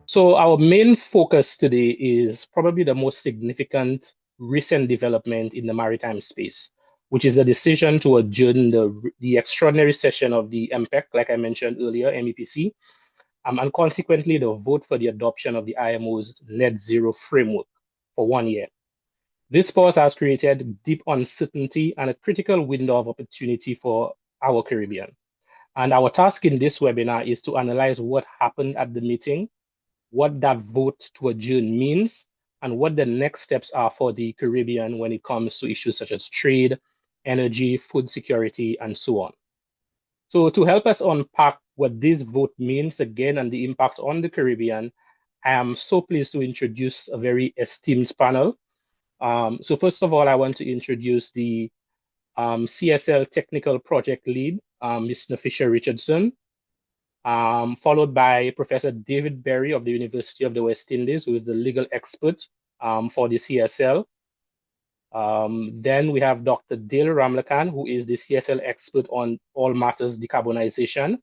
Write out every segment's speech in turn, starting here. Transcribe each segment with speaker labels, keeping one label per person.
Speaker 1: So our main focus today is probably the most significant recent development in the maritime space, which is the decision to adjourn the extraordinary session of the MPEC, like I mentioned earlier, MEPC, and consequently the vote for the adoption of the IMO's net zero framework for 1 year. This pause has created deep uncertainty and a critical window of opportunity for our Caribbean. And our task in this webinar is to analyze what happened at the meeting, what that vote to adjourn means, and what the next steps are for the Caribbean when it comes to issues such as trade, energy, food security, and so on. So to help us unpack what this vote means again and the impact on the Caribbean, I am so pleased to introduce a very esteemed panel. So first of all, I want to introduce the CSL Technical Project Lead, Ms. Nafisha Richardson, followed by Professor David Berry of the University of the West Indies, who is the legal expert for the CSL. Then we have Dr. Dale Ramlakan, who is the CSL expert on all matters decarbonization,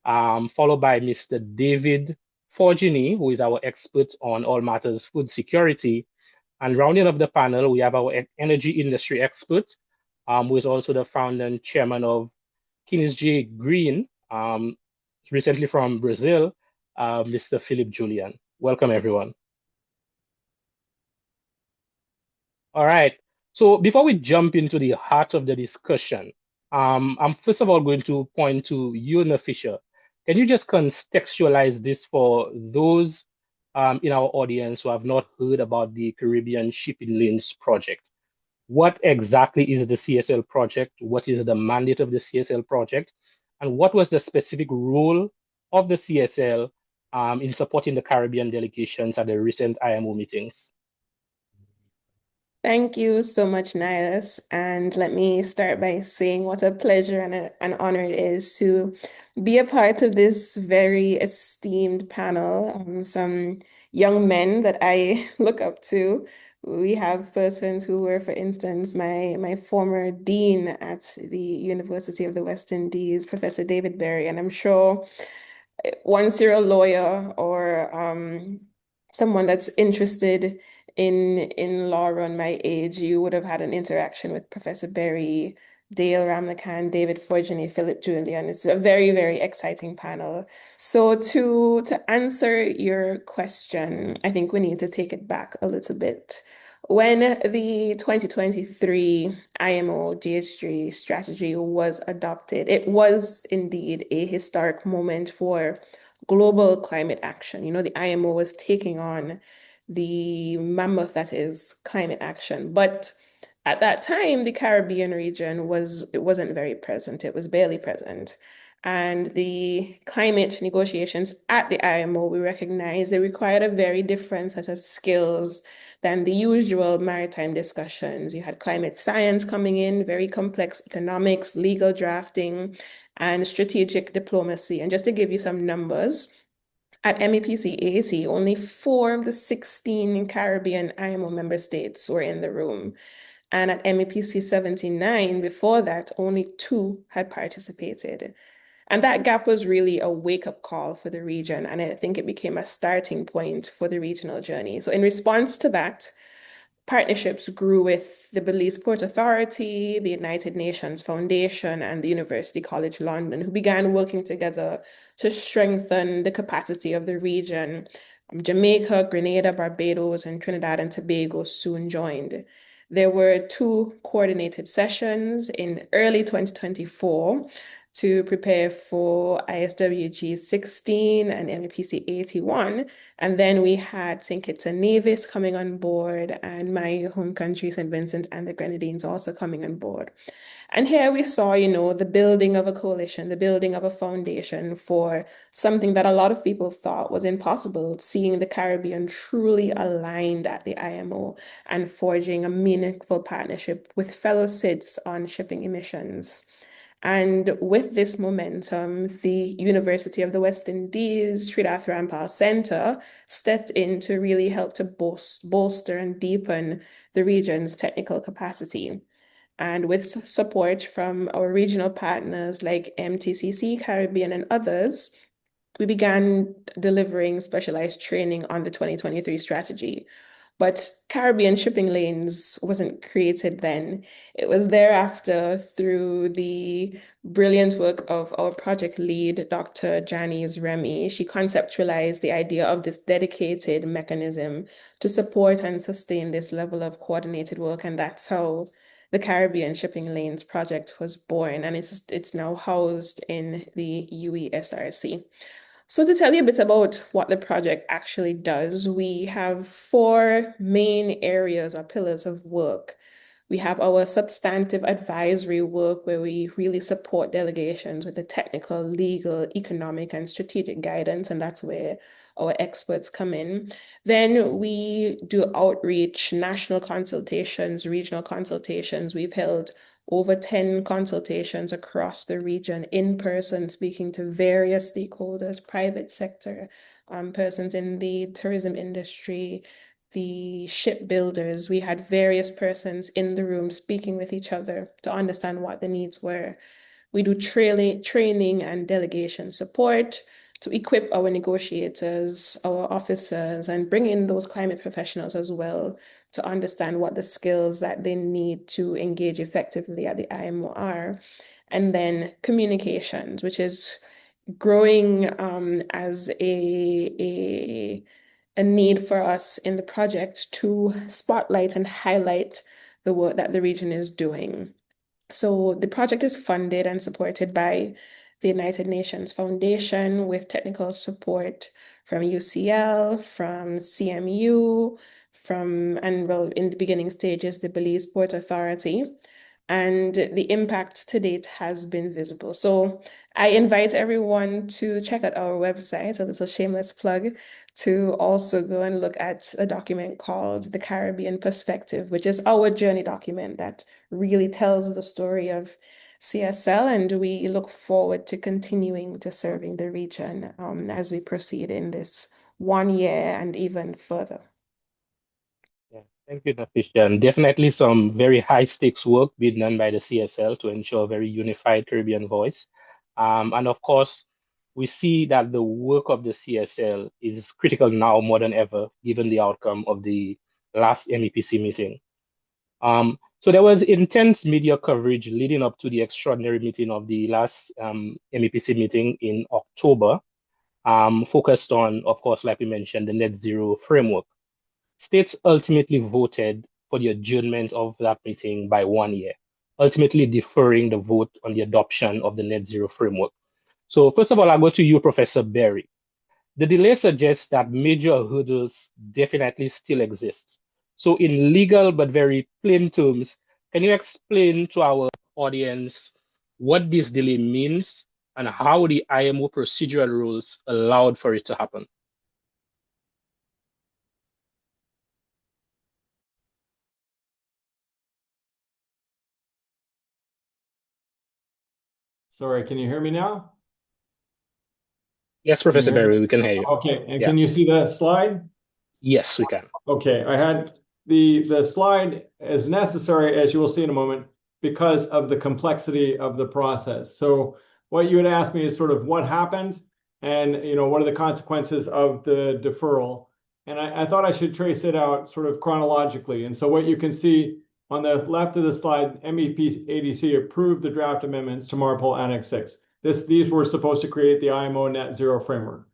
Speaker 1: followed by Mr. David Forgini, who is our expert on all matters food security. And rounding up the panel, we have our energy industry expert, who is also the founder and chairman of Kinsey Green, recently from Brazil, Mr. Philip Julian. Welcome, everyone. All right. So before we jump into the heart of the discussion, I'm first of all going to point to you, Nafisha. Can you just contextualize this for those in our audience who have not heard about the Caribbean Shipping Lanes project? What exactly is the CSL project? What is the mandate of the CSL project? And what was the specific role of the CSL in supporting the Caribbean delegations at the recent IMO meetings?
Speaker 2: Thank you so much, Niles. And let me start by saying what a pleasure and an honor it is to be a part of this very esteemed panel. Some young men that I look up to. We have persons who were, for instance, my former dean at the University of the West Indies, Professor David Berry, and I'm sure once you're a lawyer or someone that's interested in law around my age, you would have had an interaction with Professor Berry, Dale Ramlakan, David Forgini, Philip Julian. It's a very, very exciting panel. So to answer your question, I think we need to take it back a little bit. When the 2023 IMO GHG strategy was adopted, it was indeed a historic moment for global climate action. You know, the IMO was taking on the mammoth that is climate action. But at that time, the Caribbean region it wasn't very present. It was barely present. And the climate negotiations at the IMO, we recognize they required a very different set of skills than the usual maritime discussions. You had climate science coming in, very complex economics, legal drafting, and strategic diplomacy. And just to give you some numbers, at MEPC 80, only 4 of the 16 Caribbean IMO member states were in the room. And at MEPC 79, before that, only 2 had participated. And that gap was really a wake-up call for the region. And I think it became a starting point for the regional journey. So in response to that, partnerships grew with the Belize Port Authority, the United Nations Foundation, and the University College London, who began working together to strengthen the capacity of the region. Jamaica, Grenada, Barbados, and Trinidad and Tobago soon joined. There were 2 coordinated sessions in early 2024 to prepare for ISWG 16 and MEPC 81. And then we had St. Kitts and Nevis coming on board, and my home country, St. Vincent and the Grenadines, also coming on board. And here we saw, you know, the building of a coalition, the building of a foundation for something that a lot of people thought was impossible, seeing the Caribbean truly aligned at the IMO and forging a meaningful partnership with fellow SIDS on shipping emissions. And with this momentum, the University of the West Indies Sridath Rampal Center stepped in to really help to bolster and deepen the region's technical capacity. And with support from our regional partners like MTCC, Caribbean, and others, we began delivering specialized training on the 2023 strategy. But Caribbean shipping lanes wasn't created then. It was thereafter through the brilliant work of our project lead, Dr. Janice Remy. She conceptualized the idea of this dedicated mechanism to support and sustain this level of coordinated work. And that's how the Caribbean Shipping Lanes project was born. And it's now housed in the UESRC. So to tell you a bit about what the project actually does, we have four main areas or pillars of work. We have our substantive advisory work where we really support delegations with the technical, legal, economic, and strategic guidance, and that's where our experts come in. Then we do outreach, national consultations, regional consultations. We've held over 10 consultations across the region in person, speaking to various stakeholders, private sector, persons in the tourism industry, the shipbuilders. We had various persons in the room speaking with each other to understand what the needs were. We do training and delegation support to equip our negotiators, our officers, and bring in those climate professionals as well to understand what the skills that they need to engage effectively at the IMO are. And then communications, which is growing as a need for us in the project to spotlight and highlight the work that the region is doing. So the project is funded and supported by the United Nations Foundation with technical support from UCL, from CMU, and well, in the beginning stages, the Belize Port Authority. And the impact to date has been visible. So I invite everyone to check out our website, a little shameless plug, to also go and look at a document called The Caribbean Perspective, which is our journey document that really tells the story of CSL, and we look forward to continuing to serving the region as we proceed in this 1 year and even further.
Speaker 1: Yeah, thank you, Nafisha. And definitely some very high stakes work being done by the CSL to ensure a very unified Caribbean voice. And of course, we see that the work of the CSL is critical now more than ever, given the outcome of the last MEPC meeting. So there was intense media coverage leading up to the extraordinary meeting of the last MEPC meeting in October, focused on, of course, like we mentioned, the net zero framework. States ultimately voted for the adjournment of that meeting by 1 year, ultimately deferring the vote on the adoption of the net zero framework. So first of all, I'll go to you, Professor Berry. The delay suggests that major hurdles definitely still exist. So in legal but very plain terms, can you explain to our audience what this delay means and how the IMO procedural rules allowed for it to happen?
Speaker 3: Sorry, can you hear me now?
Speaker 1: Yes,
Speaker 3: Can you
Speaker 1: Professor
Speaker 3: hear me?
Speaker 1: Berry, we can hear you.
Speaker 3: Okay, and
Speaker 1: Yeah.
Speaker 3: can you see the slide?
Speaker 1: Yes, we can.
Speaker 3: Okay, I had the slide as necessary, as you will see in a moment, because of the complexity of the process. So what you would ask me is sort of what happened and what are the consequences of the deferral. And I thought I should trace it out sort of chronologically. And so what you can see on the left of the slide, MEPC approved the draft amendments to MARPOL Annex 6. These were supposed to create the IMO net zero framework.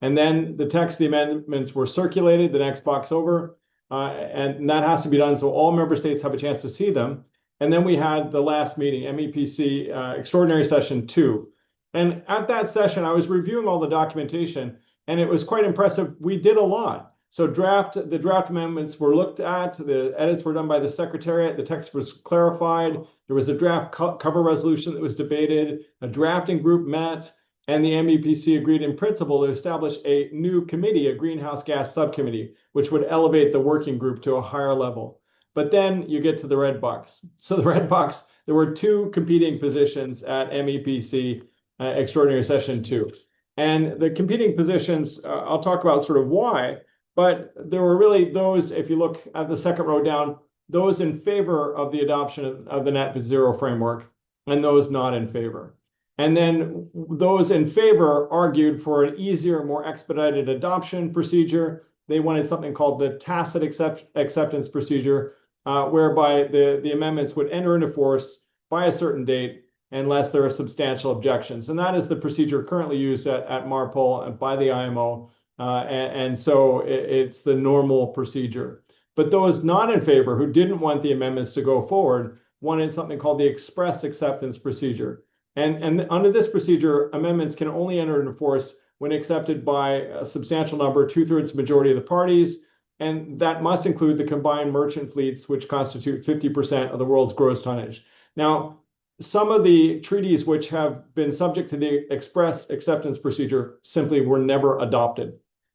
Speaker 3: And then the text of the amendments were circulated, the next box over, and that has to be done so all member states have a chance to see them. And then we had the last meeting, MEPC Extraordinary Session 2. And at that session, I was reviewing all the documentation, and it was quite impressive. We did a lot. So the draft amendments were looked at, the edits were done by the Secretariat, the text was clarified, there was a draft cover resolution that was debated, a drafting group met, and the MEPC agreed in principle to establish a new committee, a greenhouse gas subcommittee, which would elevate the working group to a higher level. But then you get to the red box. So the red box, there were two competing positions at MEPC Extraordinary Session 2. And the competing positions, I'll talk about sort of why, but there were really those, if you look at the second row down, those in favor of the adoption of the net zero framework and those not in favor. And then those in favor argued for an easier, more expedited adoption procedure. They wanted something called the tacit acceptance procedure, whereby the amendments would enter into force by a certain date unless there are substantial objections. And that is the procedure currently used at MARPOL by the IMO. And so it's the normal procedure. But those not in favor, who didn't want the amendments to go forward, wanted something called the express acceptance procedure. And under this procedure, amendments can only enter into force when accepted by a substantial number, 2/3 majority of the parties, and that must include the combined merchant fleets, which constitute 50% of the world's gross tonnage. Now, some of the treaties which have been subject to the express acceptance procedure simply were never adopted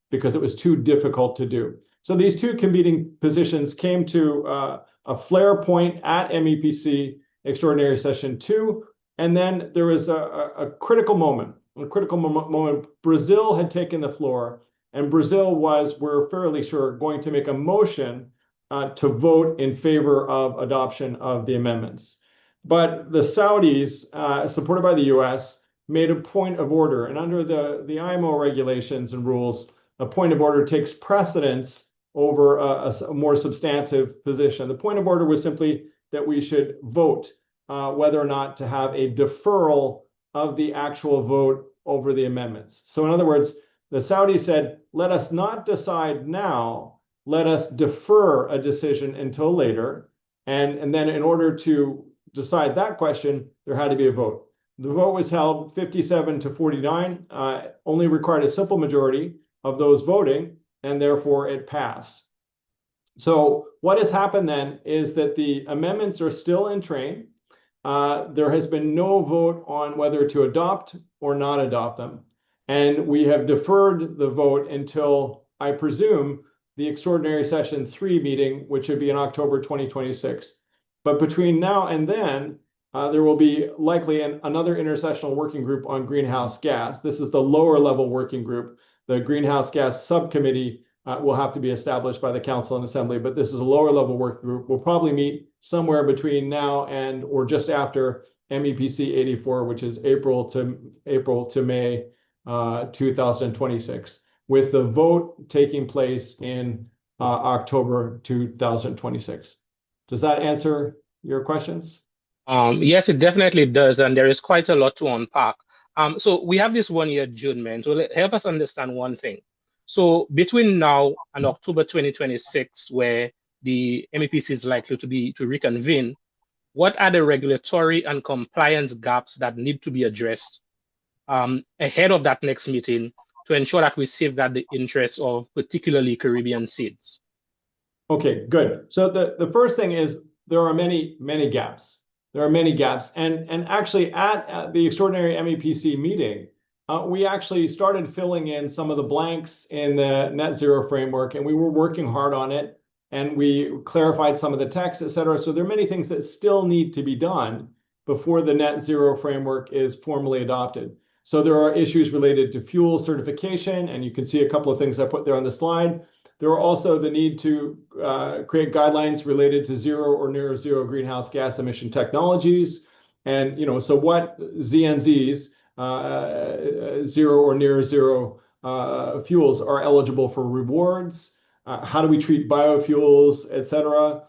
Speaker 3: because it was too difficult to do. So these two competing positions came to a flare point at MEPC Extraordinary Session 2, and then there was a critical moment. Brazil had taken the floor, and Brazil was, we're fairly sure, going to make a motion to vote in favor of adoption of the amendments. But the Saudis, supported by the US, made a point of order. And under the IMO regulations and rules, a point of order takes precedence over a more substantive position. The point of order was simply that we should vote whether or not to have a deferral of the actual vote over the amendments. So in other words, the Saudis said, let us not decide now, let us defer a decision until later. And then in order to decide that question, there had to be a vote. The vote was held 57 to 49, only required a simple majority of those voting, and therefore it passed. So what has happened then is that the amendments are still in train. There has been no vote on whether to adopt or not adopt them. And we have deferred the vote until, I presume, the Extraordinary Session 3 meeting, which would be in October 2026. But between now and then, there will be likely another intersessional working group on greenhouse gas. This is the lower level working group. The greenhouse gas subcommittee will have to be established by the Council and Assembly, but this is a lower level working group. We'll probably meet somewhere between now and or just after MEPC 84, which is April to May 2026, with the vote taking place in October 2026. Does that answer your questions?
Speaker 1: Yes, it definitely does, and there is quite a lot to unpack. So we have this 1-year adjournment. So help us understand one thing. So between now and October 2026, where the MEPC is likely to reconvene, what are the regulatory and compliance gaps that need to be addressed ahead of that next meeting to ensure that we safeguard the interests of particularly Caribbean seeds?
Speaker 3: Okay, good. So the first thing is there are many, many gaps. There are many gaps. And actually at the extraordinary MEPC meeting, we actually started filling in some of the blanks in the net zero framework, and we were working hard on it, and we clarified some of the text, et cetera. So there are many things that still need to be done before the net zero framework is formally adopted. So there are issues related to fuel certification, and you can see a couple of things I put there on the slide. There are also the need to create guidelines related to zero or near zero greenhouse gas emission technologies. And, so what ZNZs, zero or near zero fuels, are eligible for rewards? How do we treat biofuels, et cetera?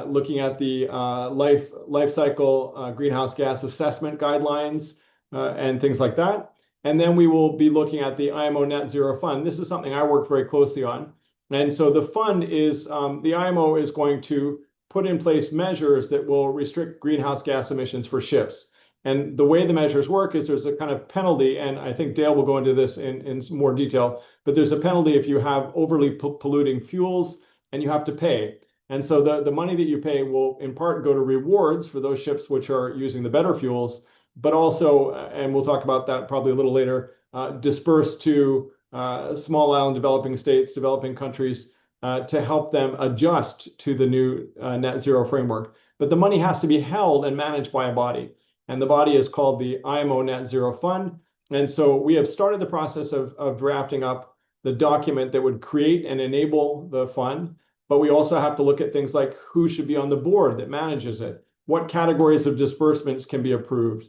Speaker 3: Looking at the life cycle greenhouse gas assessment guidelines and things like that. And then we will be looking at the IMO Net Zero Fund. This is something I work very closely on. And so the fund is, the IMO is going to put in place measures that will restrict greenhouse gas emissions for ships. And the way the measures work is there's a kind of penalty, and I think Dale will go into this in more detail, but there's a penalty if you have overly polluting fuels, and you have to pay. And so the money that you pay will in part go to rewards for those ships which are using the better fuels, but also, and we'll talk about that probably a little later, dispersed to small island developing states, developing countries, to help them adjust to the new net zero framework. But the money has to be held and managed by a body. And the body is called the IMO Net Zero Fund. And so we have started the process of drafting up the document that would create and enable the fund. But we also have to look at things like who should be on the board that manages it, what categories of disbursements can be approved,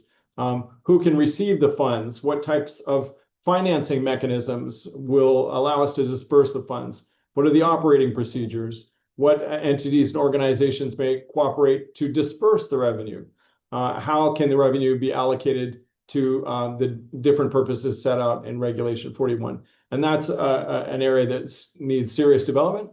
Speaker 3: who can receive the funds, what types of financing mechanisms will allow us to disperse the funds, what are the operating procedures, what entities and organizations may cooperate to disperse the revenue, how can the revenue be allocated to the different purposes set out in Regulation 41. And that's an area that needs serious development.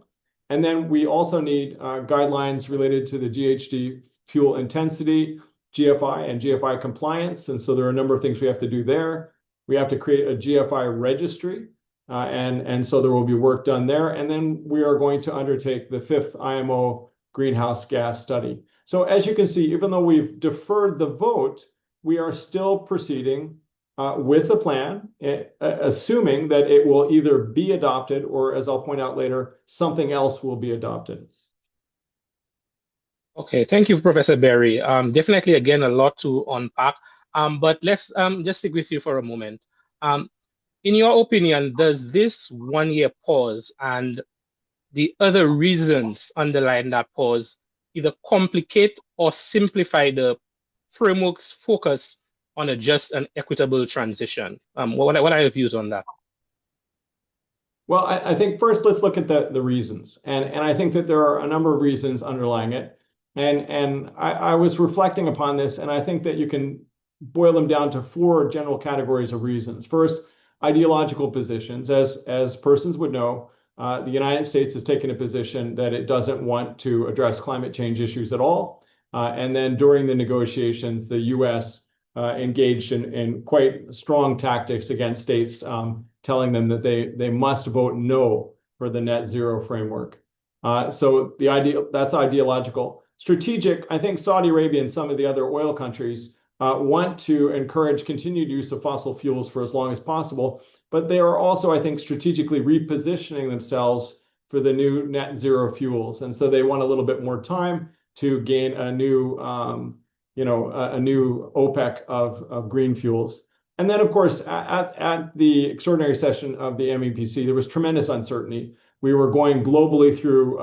Speaker 3: And then we also need guidelines related to the GHG fuel intensity, GFI and GFI compliance. And so there are a number of things we have to do there. We have to create a GFI registry. And so there will be work done there. And then we are going to undertake the 5th IMO greenhouse gas study. So as you can see, even though we've deferred the vote, we are still proceeding with the plan, assuming that it will either be adopted or, as I'll point out later, something else will be adopted.
Speaker 1: Okay, thank you, Professor Berry. Definitely, again, a lot to unpack. But let's just stick with you for a moment. In your opinion, does this 1-year pause and the other reasons underlying that pause either complicate or simplify the framework's focus on a just and equitable transition? What are your views on that?
Speaker 3: Well, I think first let's look at the reasons. And I think that there are a number of reasons underlying it. And I was reflecting upon this, and I think that you can boil them down to 4 general categories of reasons. First, ideological positions. As persons would know, the United States has taken a position that it doesn't want to address climate change issues at all. And then during the negotiations, the US engaged in quite strong tactics against states, telling them that they must vote no for the net zero framework. So that's ideological. Strategic, I think Saudi Arabia and some of the other oil countries want to encourage continued use of fossil fuels for as long as possible, but they are also, I think, strategically repositioning themselves for the new net zero fuels. And so they want a little bit more time to gain a new, a new OPEC of green fuels. And then, of course, at the extraordinary session of the MEPC, there was tremendous uncertainty. We were going globally through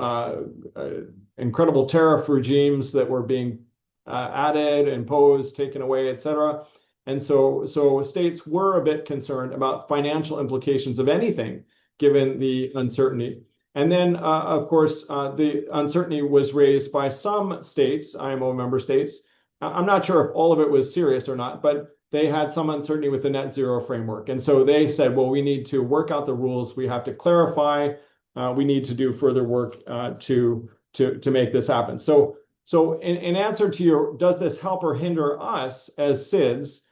Speaker 3: incredible tariff regimes that were being added, imposed, taken away, et cetera. And so states were a bit concerned about financial implications of anything, given the uncertainty. And then, of course, the uncertainty was raised by some states, IMO member states. I'm not sure if all of it was serious or not, but they had some uncertainty with the net zero framework. And so they said, well, we need to work out the rules. We have to clarify. We need to do further work to make this happen. So in answer to your, does this help or hinder us as SIDS?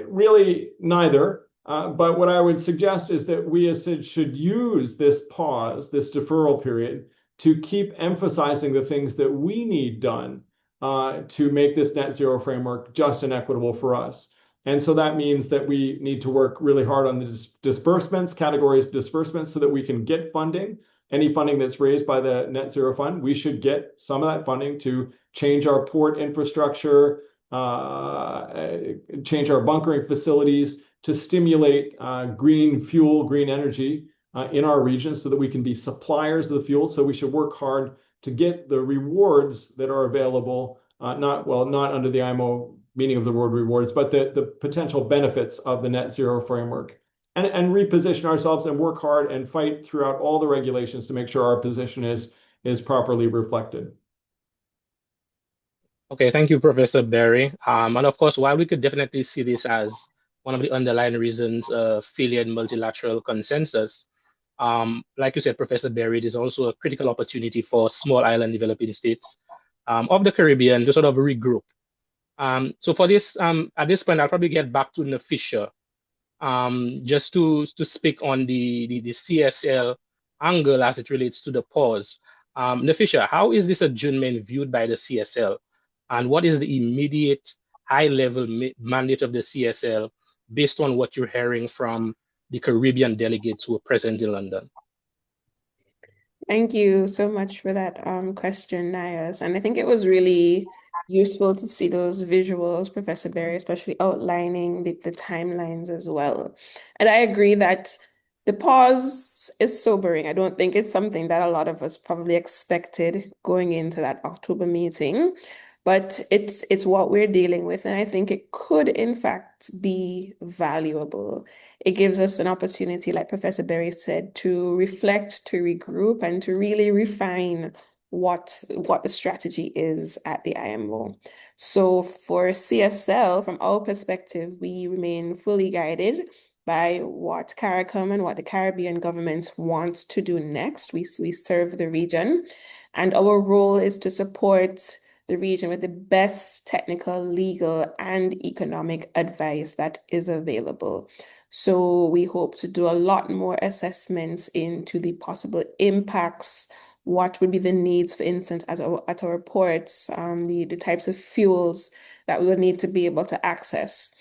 Speaker 3: Really neither. But what I would suggest is that we as SIDS should use this pause, this deferral period, to keep emphasizing the things that we need done to make this net zero framework just and equitable for us. And so that means that we need to work really hard on the disbursements, categories of disbursements, so that we can get funding. Any funding that's raised by the Net Zero Fund, we should get some of that funding to change our port infrastructure, change our bunkering facilities, to stimulate green fuel, green energy in our region so that we can be suppliers of the fuel. So we should work hard to get the rewards that are available, not under the IMO meaning of the word rewards, but the potential benefits of the net zero framework, and reposition ourselves and work hard and fight throughout all the regulations to make sure our position is properly reflected.
Speaker 1: Okay, thank you, Professor Berry. And of course, while we could definitely see this as one of the underlying reasons of failure in multilateral consensus, like you said, Professor Berry, it is also a critical opportunity for small island developing states of the Caribbean to sort of regroup. So for this, at this point, I'll probably get back to Nafisha just to speak on the CSL angle as it relates to the pause. Nafisha, how is this adjournment viewed by the CSL? And what is the immediate high-level mandate of the CSL based on what you're hearing from the Caribbean delegates who are present in London?
Speaker 2: Thank you so much for that question, Nias. And I think it was really useful to see those visuals, Professor Berry, especially outlining the timelines as well. And I agree that the pause is sobering. I don't think it's something that a lot of us probably expected going into that October meeting. but it's what we're dealing with, and I think it could in fact be valuable. It gives us an opportunity, like Professor Berry said, to reflect, to regroup, and to really refine what the strategy is at the IMO. So for CSL, from our perspective, we remain fully guided by what CARICOM and what the Caribbean governments want to do next. We serve the region, and our role is to support the region with the best technical, legal, and economic advice that is available. So we hope to do a lot more assessments into the possible impacts. What would be the needs, for instance, at our ports, the types of fuels that we will need to be able to access.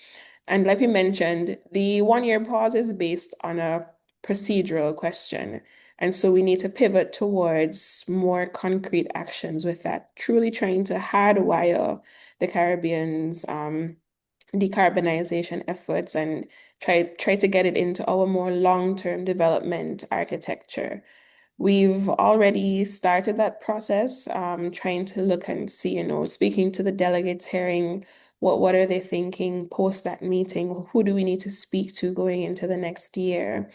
Speaker 2: And like we mentioned, the 1 year pause is based on a procedural question. And so we need to pivot towards more concrete actions with that, truly trying to hardwire the Caribbean's decarbonization efforts and try to get it into our more long-term development architecture. We've already started that process, trying to look and see, speaking to the delegates, hearing what are they thinking post that meeting? Who do we need to speak to going into the next year?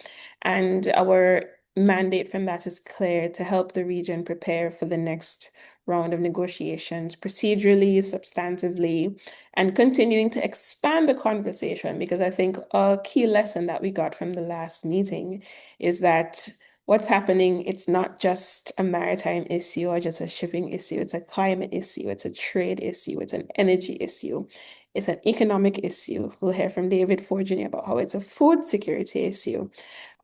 Speaker 2: And our mandate from that is clear to help the region prepare for the next round of negotiations, procedurally, substantively, and continuing to expand the conversation. Because I think a key lesson that we got from the last meeting is that what's happening, it's not just a maritime issue or just a shipping issue. It's a climate issue. It's a trade issue. It's an energy issue. It's an economic issue. We'll hear from David Forgini about how it's a food security issue.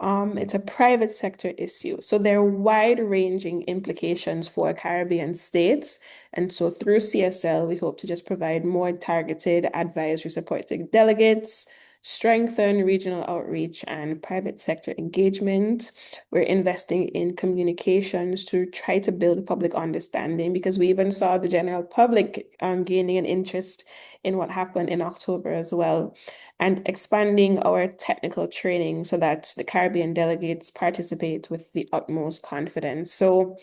Speaker 2: It's a private sector issue. So there are wide-ranging implications for Caribbean states. And so through CSL, we hope to just provide more targeted advisory support to delegates, strengthen regional outreach and private sector engagement. We're investing in communications to try to build public understanding, because we even saw the general public gaining an interest in what happened in October as well, and expanding our technical training so that the Caribbean delegates participate with the utmost confidence. So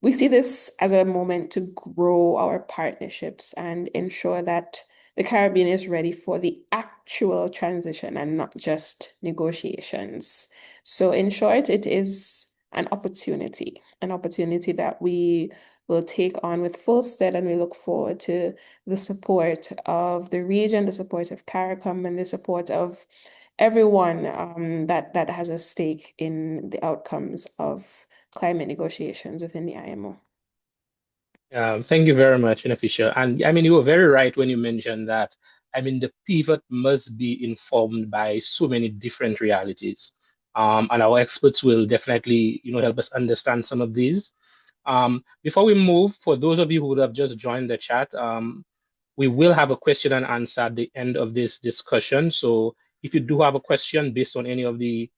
Speaker 2: we see this as a moment to grow our partnerships and ensure that the Caribbean is ready for the actual transition and not just negotiations. So, in short, it is an opportunity that we will take on with full stead, and we look forward to the support of the region, the support of CARICOM, and the support of everyone that has a stake in the outcomes of climate negotiations within the IMO.
Speaker 1: Thank you very much, Inefisha. And I mean, you were very right when you mentioned that. I mean, the pivot must be informed by so many different realities. And our experts will definitely, help us understand some of these. Before we move, for those of you who would have just joined the chat, we will have a question and answer at the end of this discussion. So if you do have a question based on any of the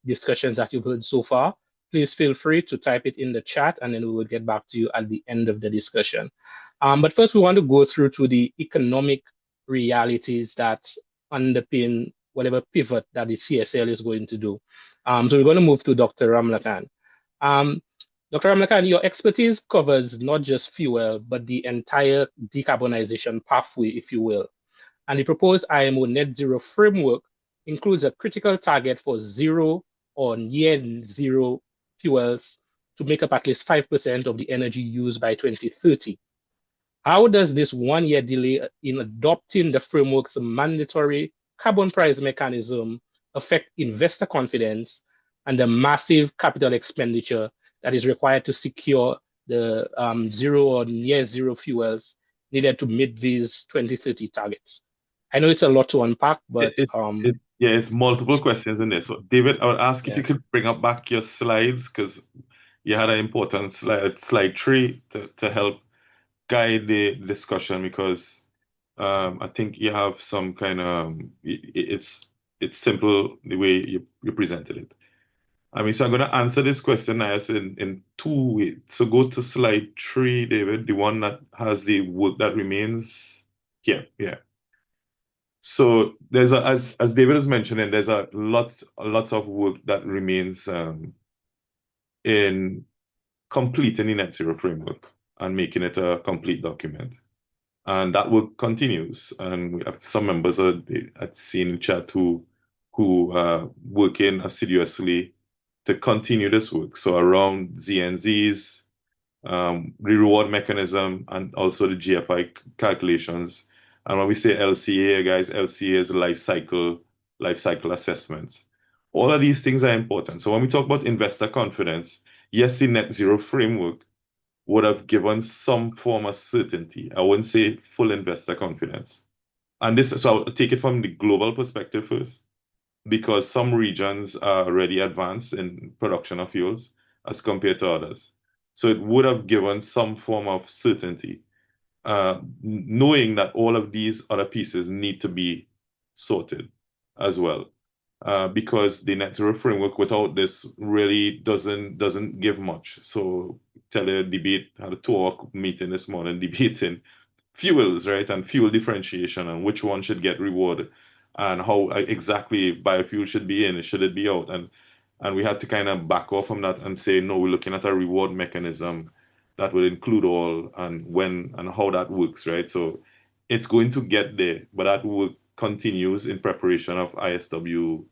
Speaker 1: discussions that you've heard so far, please feel free to type it in the chat, and then we will get back to you at the end of the discussion. But first, we want to go through to the economic realities that underpin whatever pivot that the CSL is going to do. So we're going to move to Dr. Ramlakhan. Dr. Ramlakhan, your expertise covers not just fuel, but the entire decarbonization pathway, if you will. And the proposed IMO net zero framework includes a critical target for zero or near zero fuels to make up at least 5% of the energy used by 2030. How does this 1 year delay in adopting the framework's mandatory carbon price mechanism affect investor confidence and the massive capital expenditure that is required to secure the zero or near zero fuels needed to meet these 2030 targets? I know it's a lot to unpack, but
Speaker 4: Yeah, it's multiple questions in there. So, David, I would ask if you could bring up back your slides, because you had an important slide 3, to help guide the discussion, because I think you have some kind of it's simple the way you presented it. I mean, so I'm going to answer this question now in 2 ways. So go to slide 3, David, the one that has the work that remains here. Yeah. So there's as David was mentioning, there's a lots of work that remains in completing the net zero framework. and making it a complete document. And that work continues. And we have some members I've seen in chat who working assiduously to continue this work. So around ZNZs, the reward mechanism, and also the GFI calculations. And when we say LCA, guys, LCA is life cycle assessments. All of these things are important. So when we talk about investor confidence, yes, the net zero framework would have given some form of certainty. I wouldn't say full investor confidence. And this, so I'll take it from the global perspective first, because some regions are already advanced in production of fuels as compared to others. So it would have given some form of certainty, knowing that all of these other pieces need to be sorted as well. Because the net zero framework without this really doesn't give much. So had a talk meeting this morning debating fuels, right? And fuel differentiation and which one should get rewarded and how exactly biofuel should be in, should it be out? And we had to kind of back off from that and say, no, we're looking at a reward mechanism that will include all and when and how that works, right? So it's going to get there, but that work continues in preparation of ISWG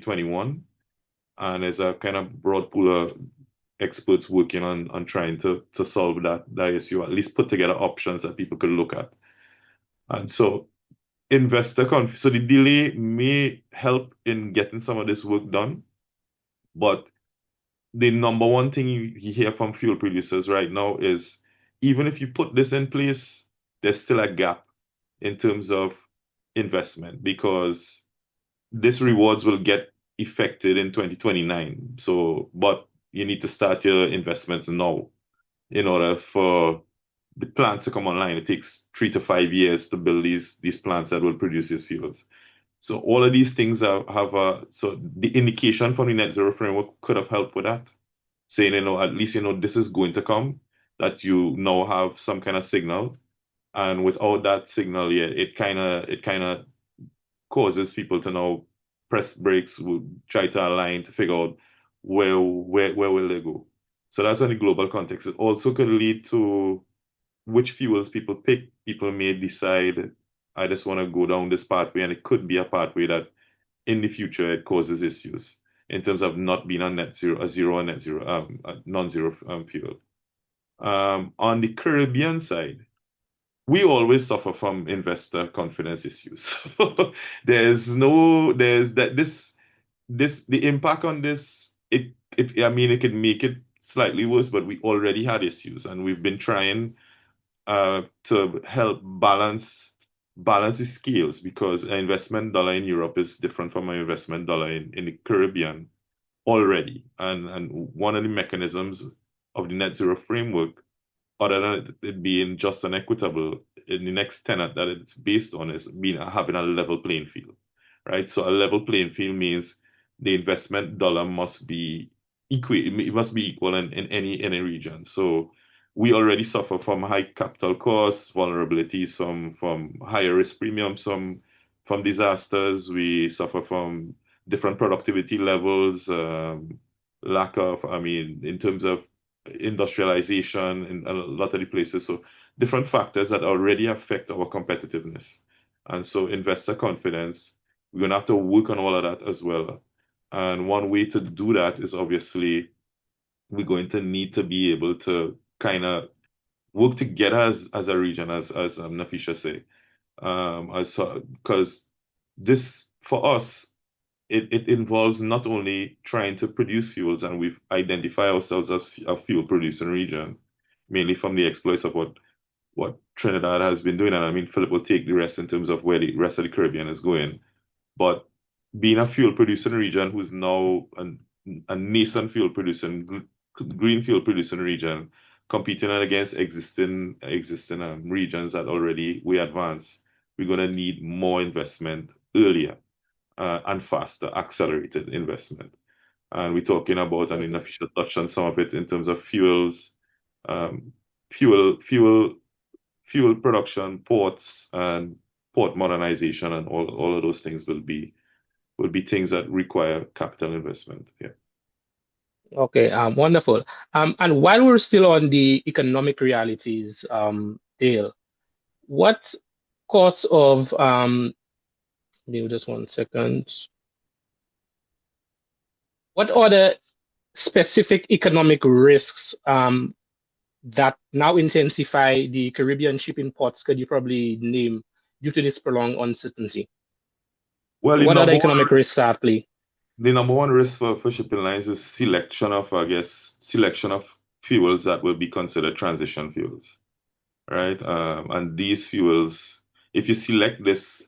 Speaker 4: 21, and there's a kind of broad pool of experts working on trying to solve that issue, at least put together options that people could look at. And so so the delay may help in getting some of this work done, but the number one thing you hear from fuel producers right now is even if you put this in place, there's still a gap in terms of investment because this rewards will get effected in 2029. So, but you need to start your investments now in order for the plants to come online. It takes 3 to 5 years to build these plants that will produce these fuels. So all of these things so the indication from the net zero framework could have helped with that, saying, at least, this is going to come, that you now have some kind of signal. And without that signal, yeah, it kind of causes people to now press brakes, try to align to figure out where will they go. So that's in the global context. It also could lead to which fuels people pick. People may decide, I just want to go down this pathway, and it could be a pathway that in the future it causes issues in terms of not being a non-zero fuel. On the Caribbean side, we always suffer from investor confidence issues. The impact on this, I mean, it could make it slightly worse, but we already had issues, and we've been trying to help balance the scales, because an investment dollar in Europe is different from an investment dollar in the Caribbean already. And one of the mechanisms of the net zero framework, other than it being just and equitable, in the next tenet that it's based on is having a level playing field, right? So a level playing field means the investment dollar must be equal. It must be equal in any region. So we already suffer from high capital costs, vulnerabilities from higher risk premiums from disasters. We suffer from different productivity levels, lack of, in terms of industrialization in a lot of the places. So different factors that already affect our competitiveness. And so investor confidence, we're going to have to work on all of that as well. And one way to do that is obviously we're going to need to be able to kind of work together as a region, as Nafisha say, because this for us it involves not only trying to produce fuels, and we've identified ourselves as a fuel producing region, mainly from the exploits of what Trinidad has been doing, and I mean Philip will take the rest in terms of where the rest of the Caribbean is going, but being a fuel producing region who's now a nascent fuel producing green fuel producing region, competing against existing regions that already we advance, we're going to need more investment earlier and faster, accelerated investment. And we're talking about, I mean, Nafisha touched on some of it in terms of fuels, fuel production, ports, and port modernization, and all of those things will be things that require capital investment. Yeah.
Speaker 1: Okay, wonderful. And while we're still on the economic realities, Dale, what course of maybe just 1 second. What other specific economic risks that now intensify the Caribbean shipping ports could you probably name due to this prolonged uncertainty?
Speaker 4: Well,
Speaker 1: What other economic risks are at play?
Speaker 4: the number one risk for shipping lines is selection of, I guess, selection of fuels that will be considered transition fuels, right? And these fuels, if you select this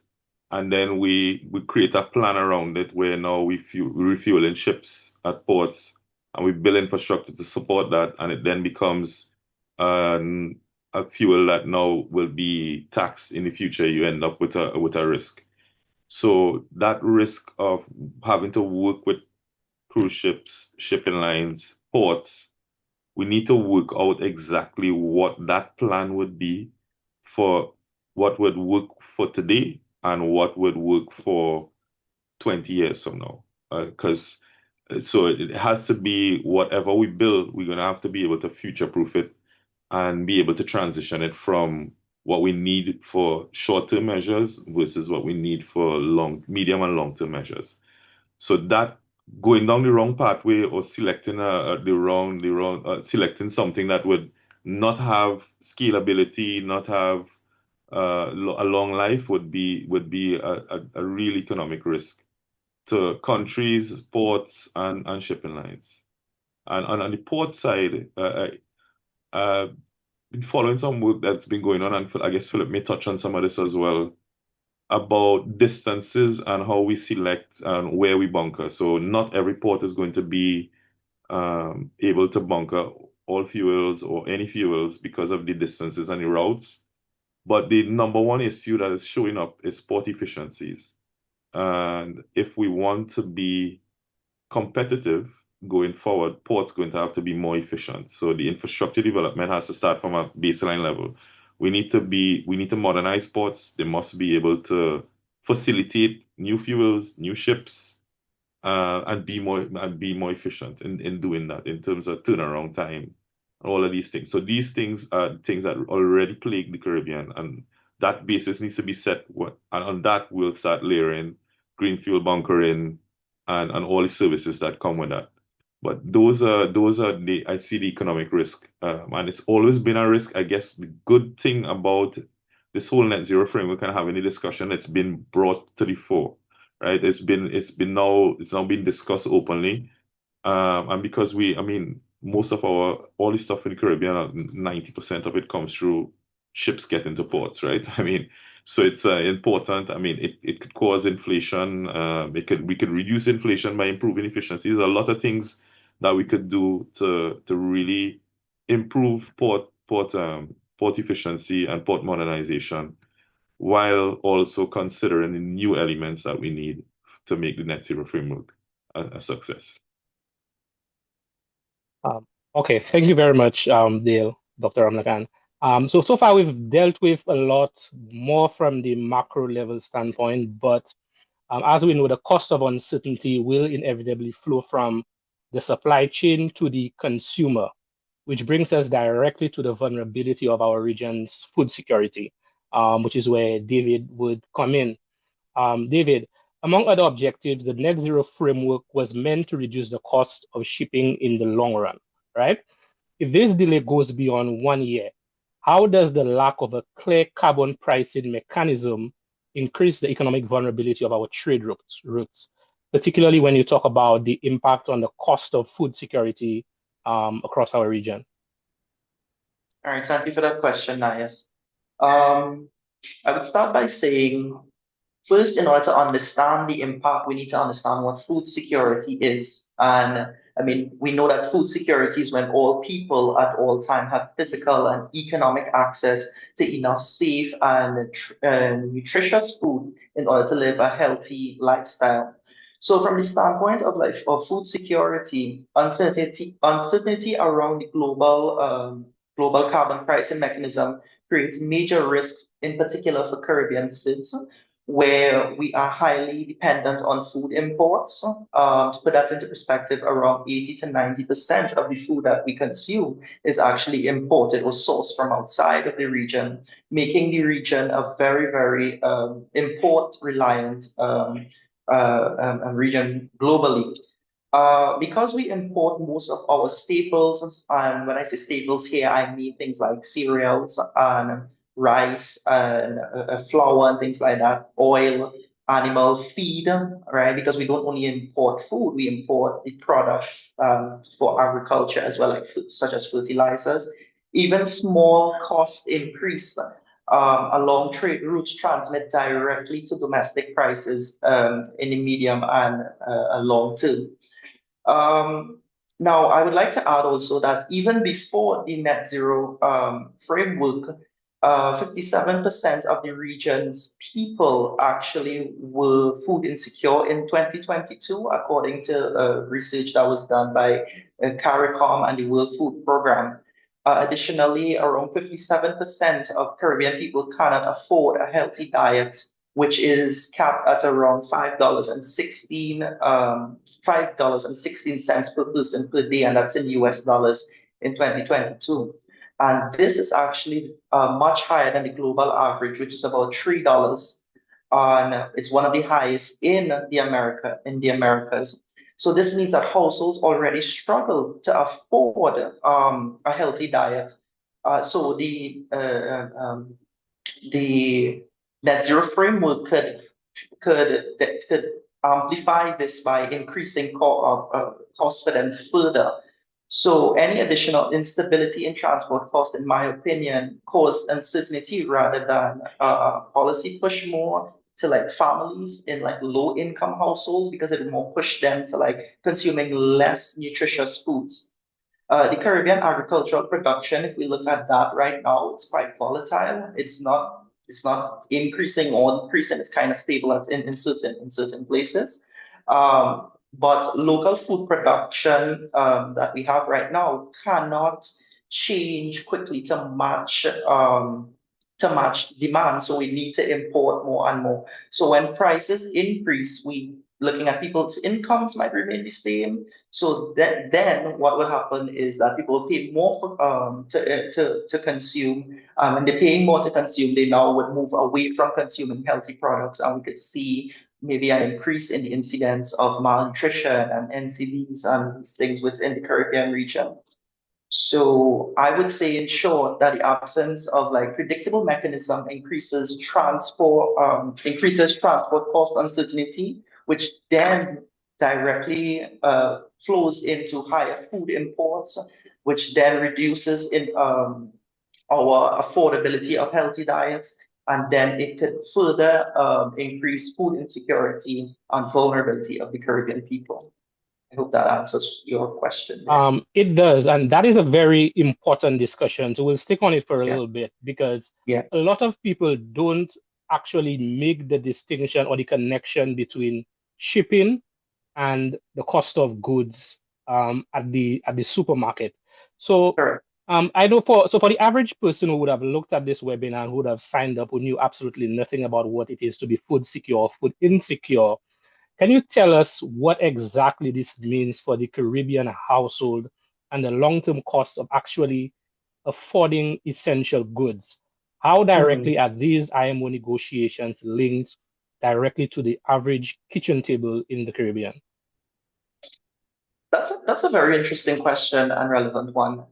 Speaker 4: and then we create a plan around it where now we refueling ships at ports and we build infrastructure to support that, and it then becomes a fuel that now will be taxed in the future, you end up with a risk. So that risk of having to work with cruise ships, shipping lines, ports, we need to work out exactly what that plan would be for what would work for today and what would work for 20 years from now. Because so it has to be whatever we build, we're going to have to be able to future-proof it and be able to transition it from what we need for short-term measures versus what we need for medium and long-term measures. So that going down the wrong pathway or selecting selecting something that would not have scalability, not have a long life would be a real economic risk to countries, ports, and shipping lines. And on the port side, been following some work that's been going on, and I guess Philip may touch on some of this as well, about distances and how we select and where we bunker. So not every port is going to be able to bunker all fuels or any fuels because of the distances and the routes. But the number one issue that is showing up is port efficiencies. And if we want to be competitive going forward, ports going to have to be more efficient. So the infrastructure development has to start from a baseline level. We need to modernize ports. They must be able to facilitate new fuels, new ships, and be more efficient in doing that in terms of turnaround time, all of these things. So these things are things that already plague the Caribbean, and that basis needs to be set. And on that, we'll start layering green fuel bunkering and all the services that come with that. But those are I see the economic risk, and it's always been a risk. I guess the good thing about this whole net zero framework and having a discussion, it's been brought to the fore, right? It's now been discussed openly, and because I mean, most of all the stuff in the Caribbean, 90% of it comes through ships getting to ports, right? I mean, so it's important. I mean, it could cause inflation. We could reduce inflation by improving efficiency. There's a lot of things that we could do to really improve port efficiency and port modernization, while also considering the new elements that we need to make the net zero framework a success.
Speaker 1: Okay, thank you very much, Dale, Dr. Ramnakan. So far we've dealt with a lot more from the macro level standpoint, but as we know, the cost of uncertainty will inevitably flow from the supply chain to the consumer, which brings us directly to the vulnerability of our region's food security, which is where David would come in. David, among other objectives, the net zero framework was meant to reduce the cost of shipping in the long run, right? If this delay goes beyond 1 year, how does the lack of a clear carbon pricing mechanism increase the economic vulnerability of our trade routes, particularly when you talk about the impact on the cost of food security across our region?
Speaker 5: All right, thank you for that question, Nias. I would start by saying, first, in order to understand the impact, we need to understand what food security is. And I mean, we know that food security is when all people at all time have physical and economic access to enough safe and nutritious food in order to live a healthy lifestyle. So from the standpoint of food security, uncertainty around the global carbon pricing mechanism creates major risk, in particular for Caribbean citizens, where we are highly dependent on food imports. To put that into perspective, around 80 to 90% of the food that we consume is actually imported or sourced from outside of the region, making the region a very, very import reliant region globally. Because we import most of our staples, and when I say staples here, I mean things like cereals and rice and flour and things like that, oil, animal feed, right? Because we don't only import food, we import the products for agriculture as well, like food, such as fertilizers. Even small cost increase along trade routes transmit directly to domestic prices in the medium and long term. Now, I would like to add also that even before the net zero framework, 57% of the region's people actually were food insecure in 2022, according to research that was done by CARICOM and the World Food Program. Additionally, around 57% of Caribbean people cannot afford a healthy diet, which is capped at around $5.16 per person per day, and that's in US dollars in 2022. And this is actually much higher than the global average, which is about $3. And it's one of the highest in the Americas. So this means that households already struggle to afford a healthy diet. So the net zero framework could amplify this by increasing costs for them further. So any additional instability in transport costs, in my opinion, cause uncertainty rather than policy push more to like families in like low income households, because it will more push them to like consuming less nutritious foods. The Caribbean agricultural production, if we look at that right now, it's quite volatile. It's not increasing or decreasing. It's kind of stable in certain places. But local food production that we have right now cannot change quickly to match demand. So we need to import more and more. So when prices increase, we looking at people's incomes might remain the same. So that then what will happen is that people will pay more for to consume. And they're paying more to consume, they now would move away from consuming healthy products, and we could see maybe an increase in the incidence of malnutrition and NCDs and these things within the Caribbean region. So I would say, in short, that the absence of like predictable mechanism increases transport cost uncertainty, which then directly flows into higher food imports, which then reduces in our affordability of healthy diets, and then it could further increase food insecurity and vulnerability of the Caribbean people. I hope that answers your question there.
Speaker 1: It does, and that is a very important discussion. So we'll stick on it for a
Speaker 5: Yeah.
Speaker 1: little bit, because
Speaker 5: Yeah.
Speaker 1: a lot of people don't actually make the distinction or the connection between shipping and the cost of goods at the supermarket. So
Speaker 5: Correct.
Speaker 1: I know for the average person who would have looked at this webinar and who would have signed up, who knew absolutely nothing about what it is to be food secure or food insecure, can you tell us what exactly this means for the Caribbean household and the long-term costs of actually affording essential goods? How directly are these IMO negotiations linked directly to the average kitchen table in the Caribbean?
Speaker 5: That's a very interesting question and relevant one.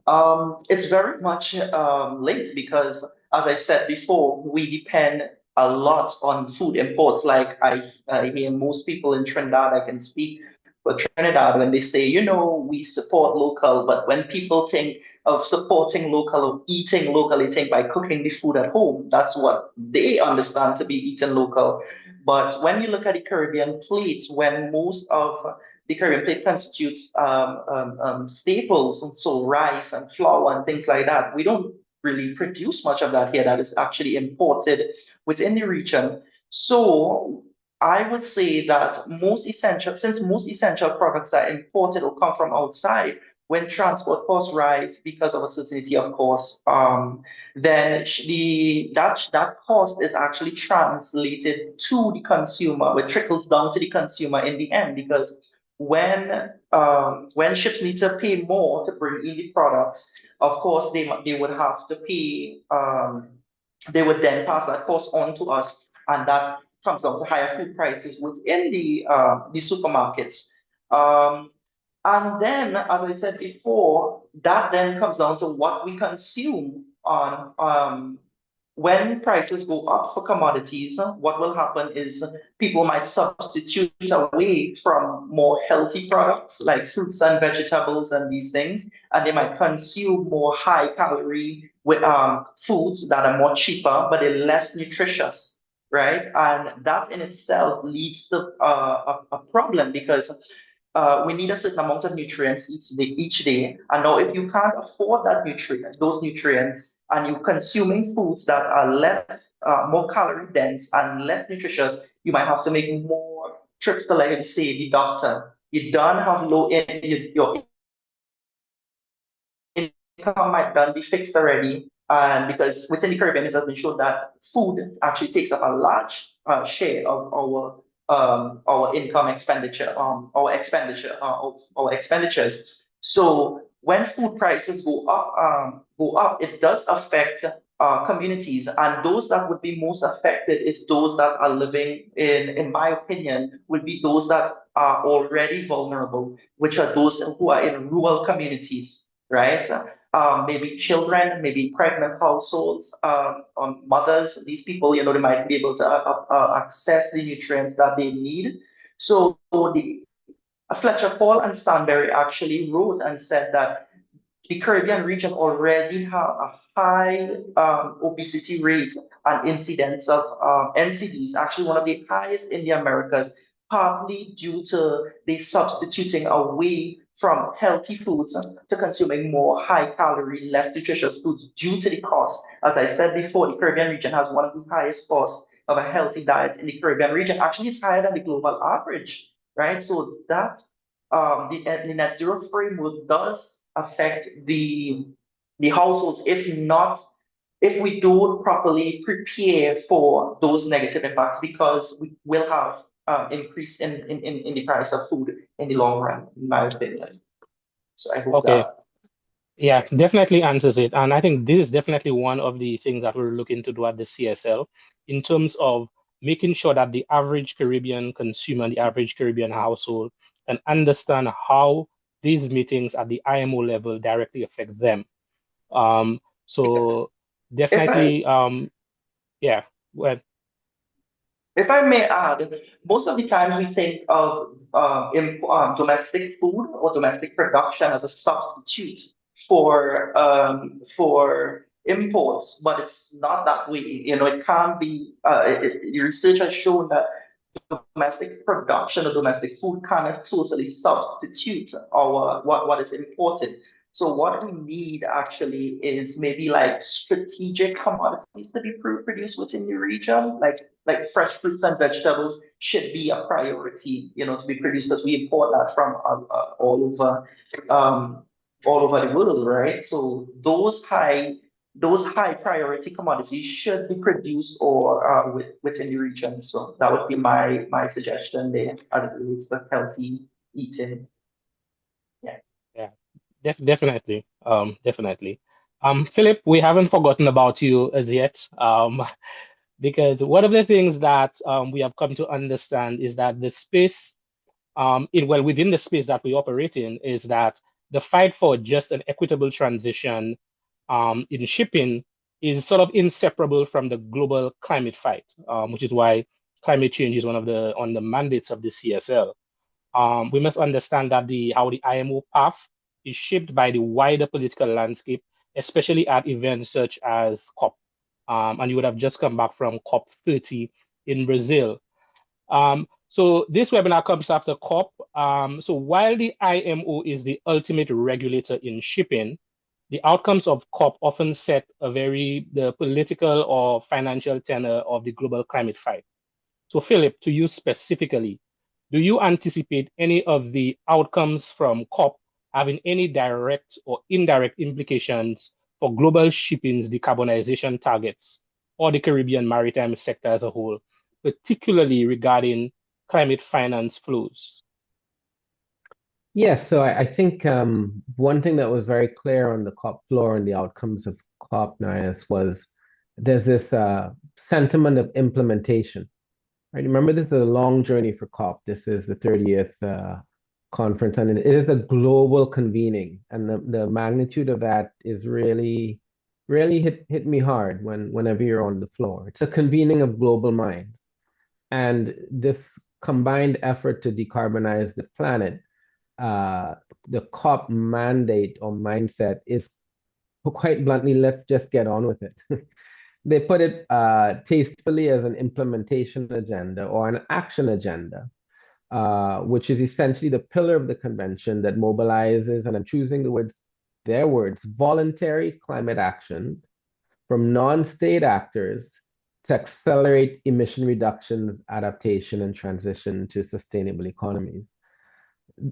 Speaker 5: It's very much linked because, as I said before, we depend a lot on food imports. Like I hear most people in Trinidad, I can speak for Trinidad when they say, we support local, but when people think of supporting local or eating local, they think by cooking the food at home. That's what they understand to be eating local. But when you look at the Caribbean plate, when most of the Caribbean plate constitutes staples, and so rice and flour and things like that. We don't really produce much of that here. That is actually imported within the region. So I would say that since most essential products are imported or come from outside, when transport costs rise because of uncertainty, of course, then that cost is actually translated to the consumer, it trickles down to the consumer in the end, because when ships need to pay more to bring in the products, of course they would have to pay. They would then pass that cost on to us, and that comes down to higher food prices within the supermarkets. Um, and then, as I said before, that then comes down to what we consume on when prices go up for commodities, what will happen is people might substitute away from more healthy products like fruits and vegetables and these things, and they might consume more high calorie with foods that are more cheaper but they're less nutritious, right? And that in itself leads to a problem, because we need a certain amount of nutrients each day. And now, if you can't afford those nutrients, and you're consuming foods that are more calorie dense and less nutritious, you might have to make more trips to, like say, the doctor. You don't have your income might done be fixed already. And because within the Caribbean, it has been shown that food actually takes up a large share of our income expenditure, our expenditures. So when food prices go up, it does affect communities, and those that would be most affected is those that are living in my opinion, would be those that are already vulnerable, which are those who are in rural communities, right? Maybe children, maybe pregnant households, mothers. These people, they might be able to access the nutrients that they need. So Fletcher Paul and Stanberry actually wrote and said that the Caribbean region already have a high obesity rate and incidence of NCDs, actually one of the highest in the Americas, partly due to the substituting away from healthy foods to consuming more high calorie, less nutritious foods due to the cost. As I said before, the Caribbean region has one of the highest costs of a healthy diet in the Caribbean region. Actually, it's higher than the global average, right? So that the net zero framework does affect the households if we don't properly prepare for those negative impacts, because we will have increase in the price of food in the long run, in my opinion. So I hope
Speaker 1: Okay.
Speaker 5: that.
Speaker 1: Yeah, definitely answers it. And I think this is definitely one of the things that we're looking to do at the CSL in terms of making sure that the average Caribbean consumer, the average Caribbean household can understand how these meetings at the IMO level directly affect them. So
Speaker 5: If I
Speaker 1: definitely, yeah, well,
Speaker 5: If I may add, most of the times we think of domestic food or domestic production as a substitute for imports, but it's not that way. It can be. The research has shown that domestic production or domestic food cannot totally substitute what is imported. So what we need actually is maybe like strategic commodities to be produced within the region, like fresh fruits and vegetables should be a priority, to be produced, because we import that from um, all over the world, right? So those high priority commodities should be produced or within the region. So that would be my suggestion there as it relates to healthy eating. Yeah.
Speaker 1: yeah, definitely, definitely. Philip, we haven't forgotten about you as yet. Because one of the things that we have come to understand is that the space, within the space that we operate in, is that the fight for just an equitable transition in shipping is sort of inseparable from the global climate fight, which is why climate change is one of the on the mandates of the CSL. We must understand that how the IMO path is shaped by the wider political landscape, especially at events such as COP. And you would have just come back from COP 30 in Brazil. So this webinar comes after COP. So while the IMO is the ultimate regulator in shipping, the outcomes of COP often set the political or financial tenor of the global climate fight. So Philip, to you specifically, do you anticipate any of the outcomes from COP having any direct or indirect implications for global shipping's decarbonization targets or the Caribbean maritime sector as a whole, particularly regarding climate finance flows?
Speaker 6: Yes, so I think one thing that was very clear on the COP floor and the outcomes of COP, Nias, was there's this sentiment of implementation. Right? Remember, this is a long journey for COP. This is the 30th conference, and it is a global convening, and the magnitude of that is really hit me hard whenever you're on the floor. It's a convening of global minds, and this combined effort to decarbonize the planet, uh, the COP mandate or mindset is quite bluntly, let's just get on with it. They put it tastefully as an implementation agenda or an action agenda, which is essentially the pillar of the convention that mobilizes, and I'm choosing their words, voluntary climate action from non-state actors to accelerate emission reductions, adaptation, and transition to sustainable economies.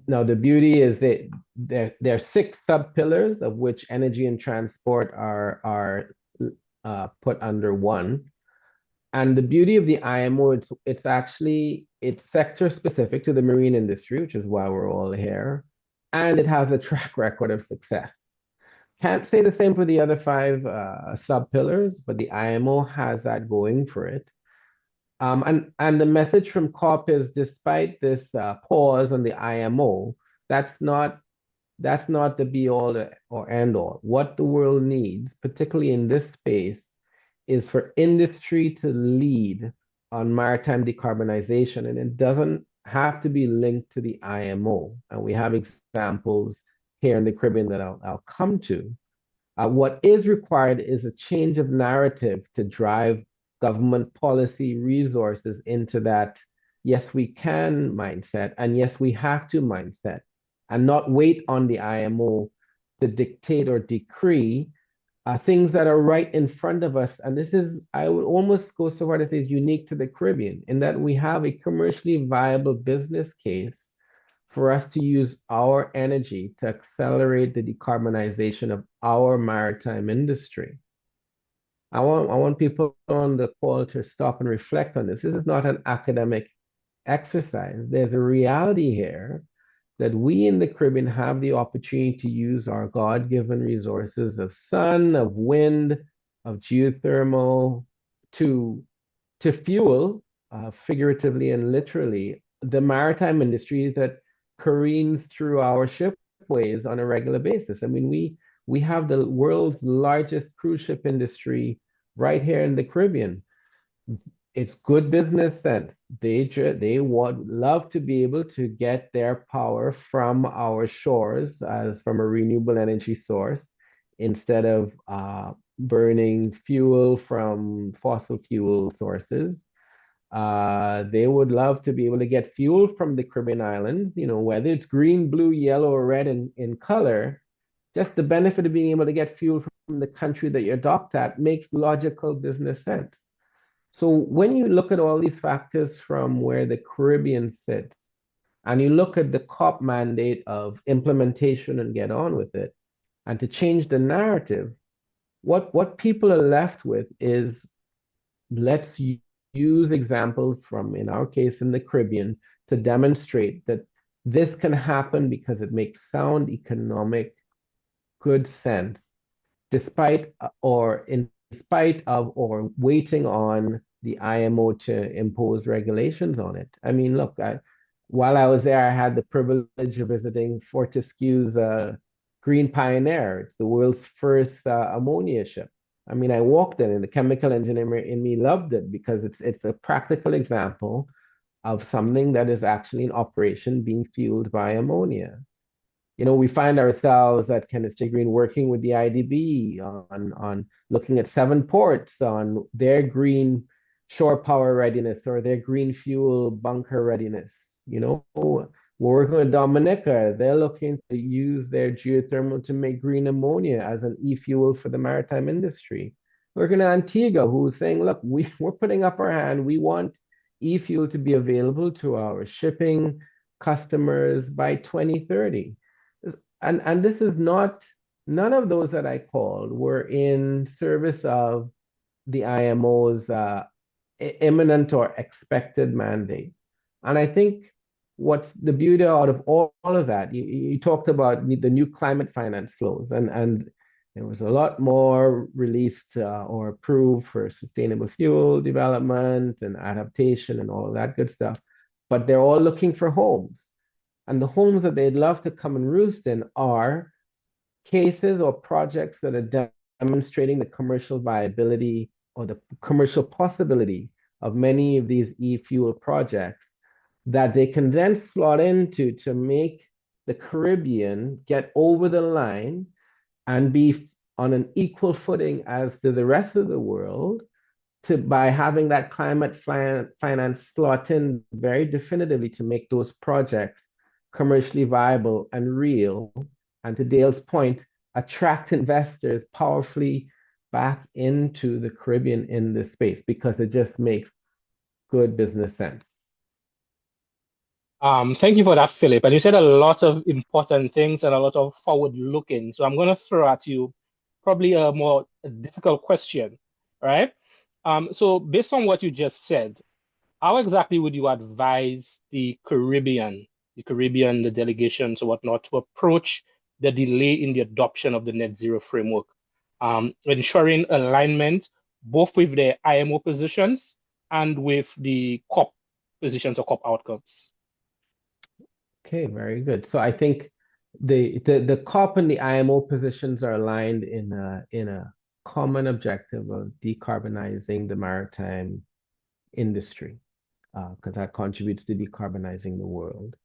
Speaker 6: Now, the beauty is that there are six sub-pillars, of which energy and transport are put under one. And the beauty of the IMO, it's sector specific to the marine industry, which is why we're all here, and it has a track record of success. Can't say the same for the other five sub-pillars, but the IMO has that going for it. And the message from COP is, despite this pause on the IMO, that's not the be all or end all. What the world needs, particularly in this space, is for industry to lead on maritime decarbonization, and it doesn't have to be linked to the IMO. And we have examples here in the Caribbean that I'll come to. What is required is a change of narrative to drive government policy resources into that yes, we can mindset and yes, we have to mindset, and not wait on the IMO to dictate or decree things that are right in front of us. And this is, I would almost go so far to say, is unique to the Caribbean in that we have a commercially viable business case for us to use our energy to accelerate the decarbonization of our maritime industry. I want people on the call to stop and reflect on this. This is not an academic exercise. There's a reality here that we in the Caribbean have the opportunity to use our God-given resources of sun, of wind, of geothermal to fuel, figuratively and literally, the maritime industry that careens through our shipways on a regular basis. I mean, we have the world's largest cruise ship industry right here in the Caribbean. It's good business sense. They would love to be able to get their power from our shores as from a renewable energy source instead of burning fuel from fossil fuel sources. They would love to be able to get fuel from the Caribbean islands, whether it's green, blue, yellow, or red in color. Just the benefit of being able to get fuel from the country that you're docked at makes logical business sense. So when you look at all these factors from where the Caribbean sits, and you look at the COP mandate of implementation and get on with it, and to change the narrative, what people are left with is, let's use examples from, in our case, in the Caribbean, to demonstrate that this can happen because it makes sound economic, good sense, despite or in spite of or waiting on the IMO to impose regulations on it. I mean, look, while I was there, I had the privilege of visiting Fortescue's Green Pioneer. It's the world's first ammonia ship. I mean, I walked in, and the chemical engineer in me loved it because it's a practical example of something that is actually in operation being fueled by ammonia. We find ourselves at Chemistry Green working with the IDB on looking at 7 ports on their green shore power readiness or their green fuel bunker readiness. We're working with Dominica. They're looking to use their geothermal to make green ammonia as an e-fuel for the maritime industry. We're working at Antigua, who's saying, look, we're putting up our hand. We want e-fuel to be available to our shipping customers by 2030. and this is not, none of those that I called were in service of the IMO's imminent or expected mandate. And I think what's the beauty out of all of that, you talked about the new climate finance flows, and there was a lot more released or approved for sustainable fuel development and adaptation and all of that good stuff. But they're all looking for homes. And the homes that they'd love to come and roost in are cases or projects that are demonstrating the commercial viability or the commercial possibility of many of these e-fuel projects that they can then slot into to make the Caribbean get over the line and be on an equal footing as to the rest of the world to by having that climate finance slot in very definitively to make those projects commercially viable and real. And to Dale's point, attract investors powerfully back into the Caribbean in this space because it just makes good business sense.
Speaker 1: Thank you for that, Philip. And you said a lot of important things and a lot of forward-looking. So I'm going to throw at you probably a more difficult question, right? So based on what you just said, how exactly would you advise the delegations or whatnot, to approach the delay in the adoption of the net zero framework, ensuring alignment both with the IMO positions and with the COP positions or COP outcomes?
Speaker 6: Okay, very good. So I think the COP and the IMO positions are aligned in a common objective of decarbonizing the maritime industry, because that contributes to decarbonizing the world.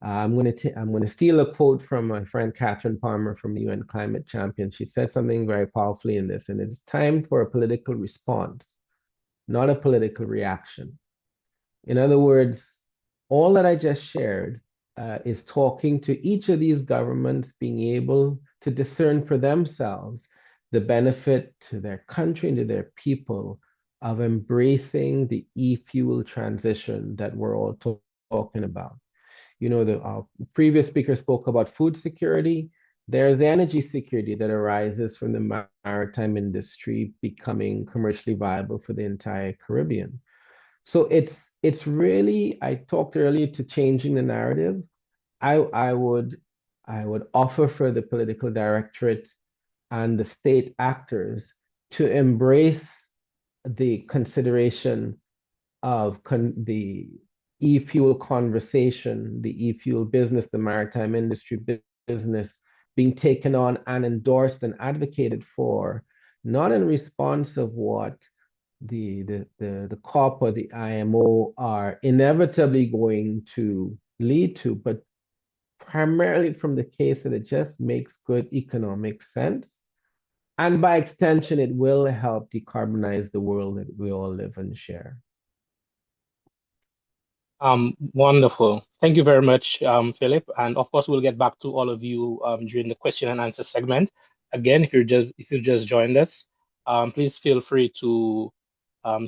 Speaker 6: I'm going to steal a quote from my friend Catherine Palmer from the UN Climate Champion. She said something very powerfully in this, and it's time for a political response, not a political reaction. In other words, all that I just shared is talking to each of these governments being able to discern for themselves the benefit to their country and to their people of embracing the e-fuel transition that we're all talking about. You know, our previous speaker spoke about food security. There's the energy security that arises from the maritime industry becoming commercially viable for the entire Caribbean. So it's really, I talked earlier to changing the narrative. I would offer for the political directorate and the state actors to embrace the consideration of the e-fuel conversation, the e-fuel business, the maritime industry business being taken on and endorsed and advocated for, not in response of what the COP or the IMO are inevitably going to lead to, but primarily from the case that it just makes good economic sense. And by extension, it will help decarbonize the world that we all live and share.
Speaker 1: Wonderful. Thank you very much, Philip. And of course, we'll get back to all of you during the question and answer segment. Again, if you just joined us, please feel free to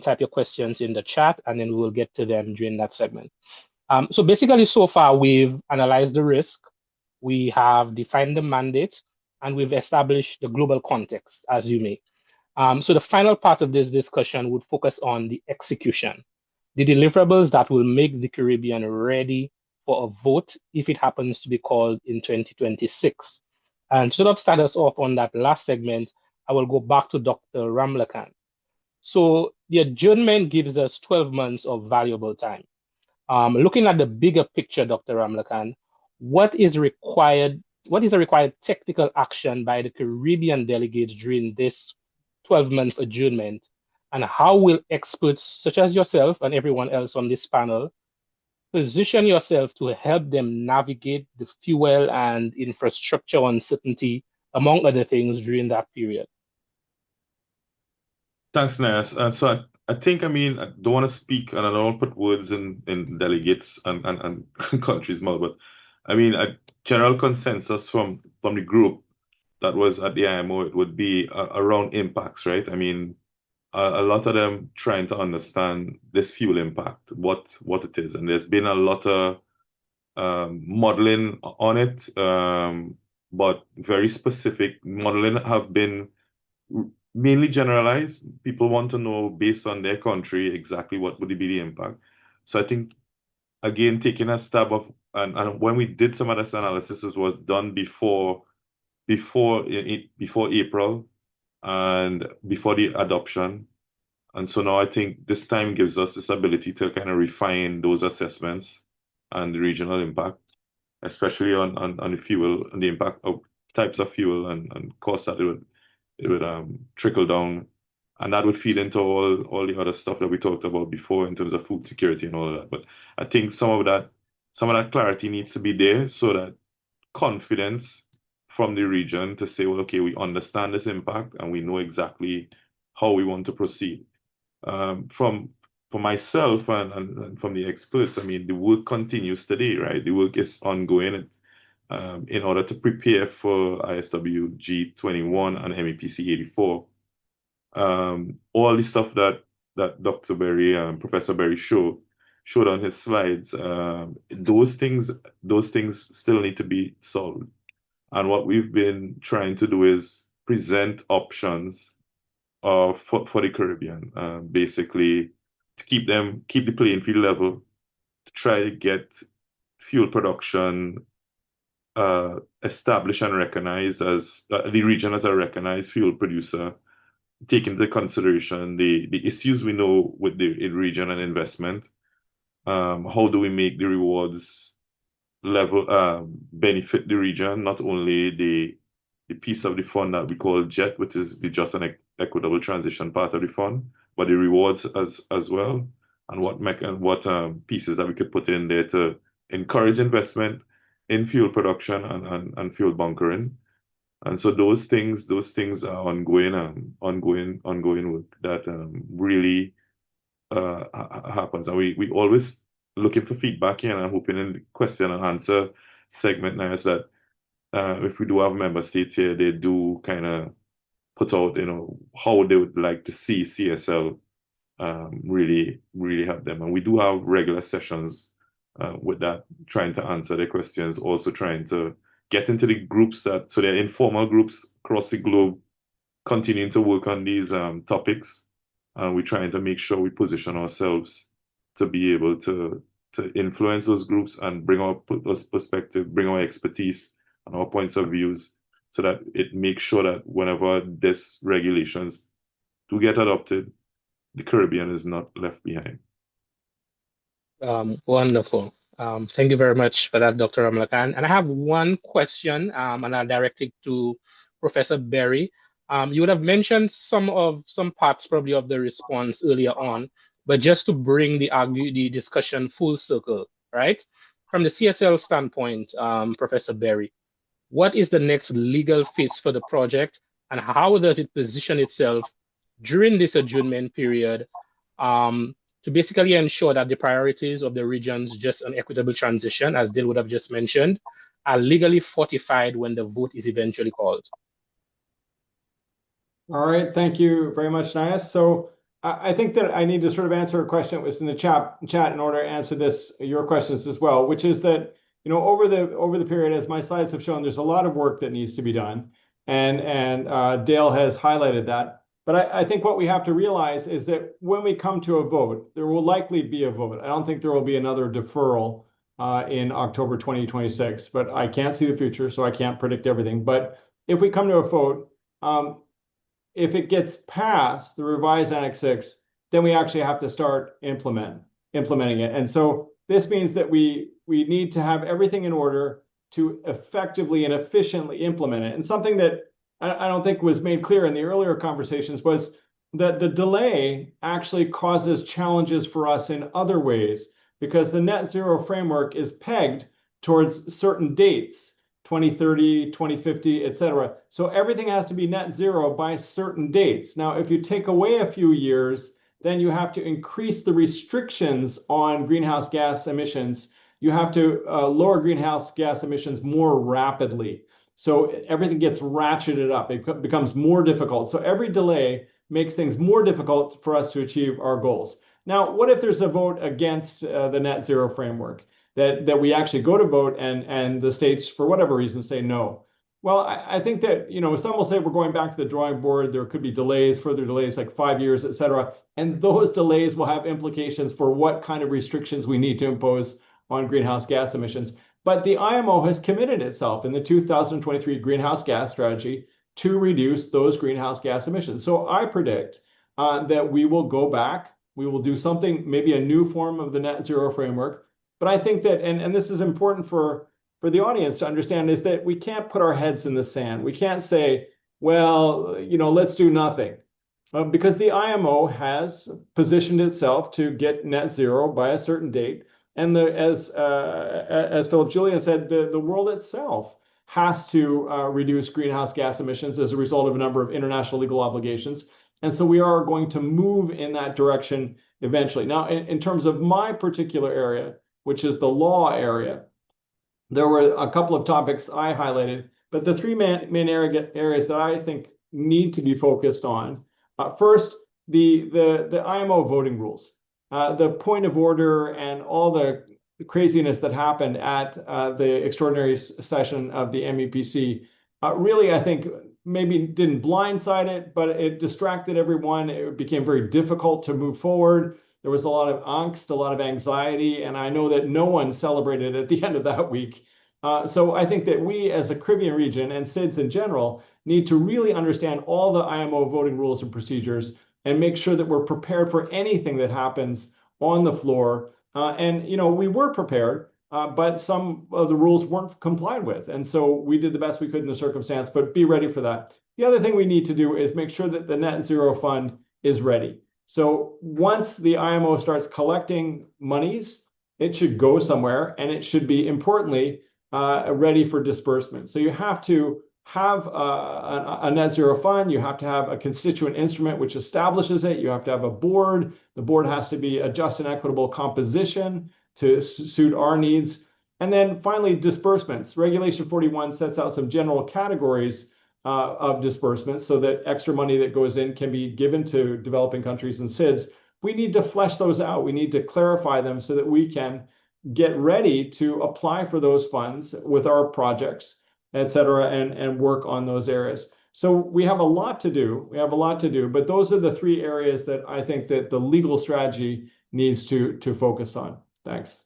Speaker 1: type your questions in the chat, and then we will get to them during that segment. So basically, so far, we've analyzed the risk, we have defined the mandate, and we've established the global context, as you may. So the final part of this discussion would focus on the execution, the deliverables that will make the Caribbean ready for a vote if it happens to be called in 2026. And to sort of start us off on that last segment, I will go back to Dr. Ramlakan. So the adjournment gives us 12 months of valuable time. Looking at the bigger picture, Dr. Ramlakan, what is the required technical action by the Caribbean delegates during this 12-month adjournment? And how will experts such as yourself and everyone else on this panel position yourself to help them navigate the fuel and infrastructure uncertainty, among other things, during that period?
Speaker 4: Thanks, Nias. So I think, I mean, I don't want to speak and I don't want to put words in delegates and countries' mouth, but I mean, a general consensus from the group that was at the IMO, it would be around impacts, right? I mean, a lot of them trying to understand this fuel impact, what it is. And there's been a lot of modeling on it. but very specific modeling have been mainly generalized. People want to know based on their country exactly what would be the impact. So I think again taking a stab of and when we did some of this analysis, it was done before April and before the adoption. And so now I think this time gives us this ability to kind of refine those assessments and the regional impact, especially on the fuel and the impact of types of fuel and costs that it would trickle down. And that would feed into all the other stuff that we talked about before in terms of food security and all of that. But I think some of that clarity needs to be there so that confidence from the region to say, well, okay, we understand this impact and we know exactly how we want to proceed. For myself and from the experts, I mean, the work continues today, right? The work is ongoing in order to prepare for ISWG 21 and MEPC 84. All the stuff that Dr. Berry, Professor Berry showed on his slides, those things still need to be solved. And what we've been trying to do is present options for the Caribbean, basically to keep the playing field level, to try to get fuel production established and recognized as the region as a recognized fuel producer, take into consideration the issues we know with the region and investment. How do we make the rewards level benefit the region, not only the piece of the fund that we call JET, which is the Just and Equitable Transition part of the fund, but the rewards as well, and what pieces that we could put in there to encourage investment in fuel production and fuel bunkering. And so those things are ongoing work that really happens. And we always looking for feedback here, and I'm hoping in the question and answer segment now is that if we do have member states here, they do kind of put out, how they would like to see CSL really help them. And we do have regular sessions with that, trying to answer their questions, also trying to get into the groups so they're informal groups across the globe, continuing to work on these topics. And we're trying to make sure we position ourselves to be able to influence those groups and bring our perspective, bring our expertise and our points of views, so that it makes sure that whenever these regulations do get adopted, the Caribbean is not left behind.
Speaker 1: Wonderful. Thank you very much for that, Dr. Ramlakan. And I have one question, and I'll direct it to Professor Berry. You would have mentioned some parts probably of the response earlier on, but just to bring the discussion full circle, right? From the CSL standpoint, Professor Berry, what is the next legal phase for the project, and how does it position itself during this adjournment period to basically ensure that the priorities of the region's just and equitable transition, as Dale would have just mentioned, are legally fortified when the vote is eventually called?
Speaker 3: All right, thank you very much, Nias. So I think that I need to sort of answer a question that was in the chat in order to answer your questions as well, which is that over the period, as my slides have shown, there's a lot of work that needs to be done, and Dale has highlighted that. But I think what we have to realize is that when we come to a vote, there will likely be a vote. I don't think there will be another deferral in October 2026, but I can't see the future, so I can't predict everything. But if we come to a vote, if it gets past the revised Annex 6, then we actually have to start implementing it. And so this means that we need to have everything in order to effectively and efficiently implement it. And something that I don't think was made clear in the earlier conversations was that the delay actually causes challenges for us in other ways, because the net zero framework is pegged towards certain dates, 2030, 2050, et cetera. So everything has to be net zero by certain dates. Now, if you take away a few years, then you have to increase the restrictions on greenhouse gas emissions. You have to lower greenhouse gas emissions more rapidly. So everything gets ratcheted up. It becomes more difficult. So every delay makes things more difficult for us to achieve our goals. Now, what if there's a vote against the net zero framework? That we actually go to vote and the states, for whatever reason, say no. Well, I think that, some will say we're going back to the drawing board. There could be delays, further delays, like 5 years, et cetera. And those delays will have implications for what kind of restrictions we need to impose on greenhouse gas emissions. But the IMO has committed itself in the 2023 greenhouse gas strategy to reduce those greenhouse gas emissions. So I predict that we will go back. We will do something, maybe a new form of the net zero framework. But I think that, and this is important for the audience to understand, is that we can't put our heads in the sand. We can't say, well, let's do nothing. Because the IMO has positioned itself to get net zero by a certain date. And as Philip Julian said, the world itself has to reduce greenhouse gas emissions as a result of a number of international legal obligations. And so we are going to move in that direction eventually. Now, in terms of my particular area, which is the law area, there were a couple of topics I highlighted, but the three main areas that I think need to be focused on. First, the IMO voting rules, the point of order and all the craziness that happened at the extraordinary session of the MEPC. Really, I think maybe didn't blindside it, but it distracted everyone. It became very difficult to move forward. There was a lot of angst, a lot of anxiety, and I know that no one celebrated at the end of that week. So I think that we as a Caribbean region and SIDS in general need to really understand all the IMO voting rules and procedures and make sure that we're prepared for anything that happens on the floor. And we were prepared, but some of the rules weren't complied with. And so we did the best we could in the circumstance, but be ready for that. The other thing we need to do is make sure that the Net Zero Fund is ready. So once the IMO starts collecting monies, it should go somewhere, and it should be, importantly, ready for disbursement. So you have to have a net zero fund. You have to have a constituent instrument which establishes it. You have to have a board. The board has to be a just and equitable composition to suit our needs. And then finally, disbursements. Regulation 41 sets out some general categories of disbursements so that extra money that goes in can be given to developing countries and SIDS. We need to flesh those out. We need to clarify them so that we can get ready to apply for those funds with our projects, et cetera, and work on those areas. So we have a lot to do. We have a lot to do, but those are the three areas that I think that the legal strategy needs to focus on. Thanks.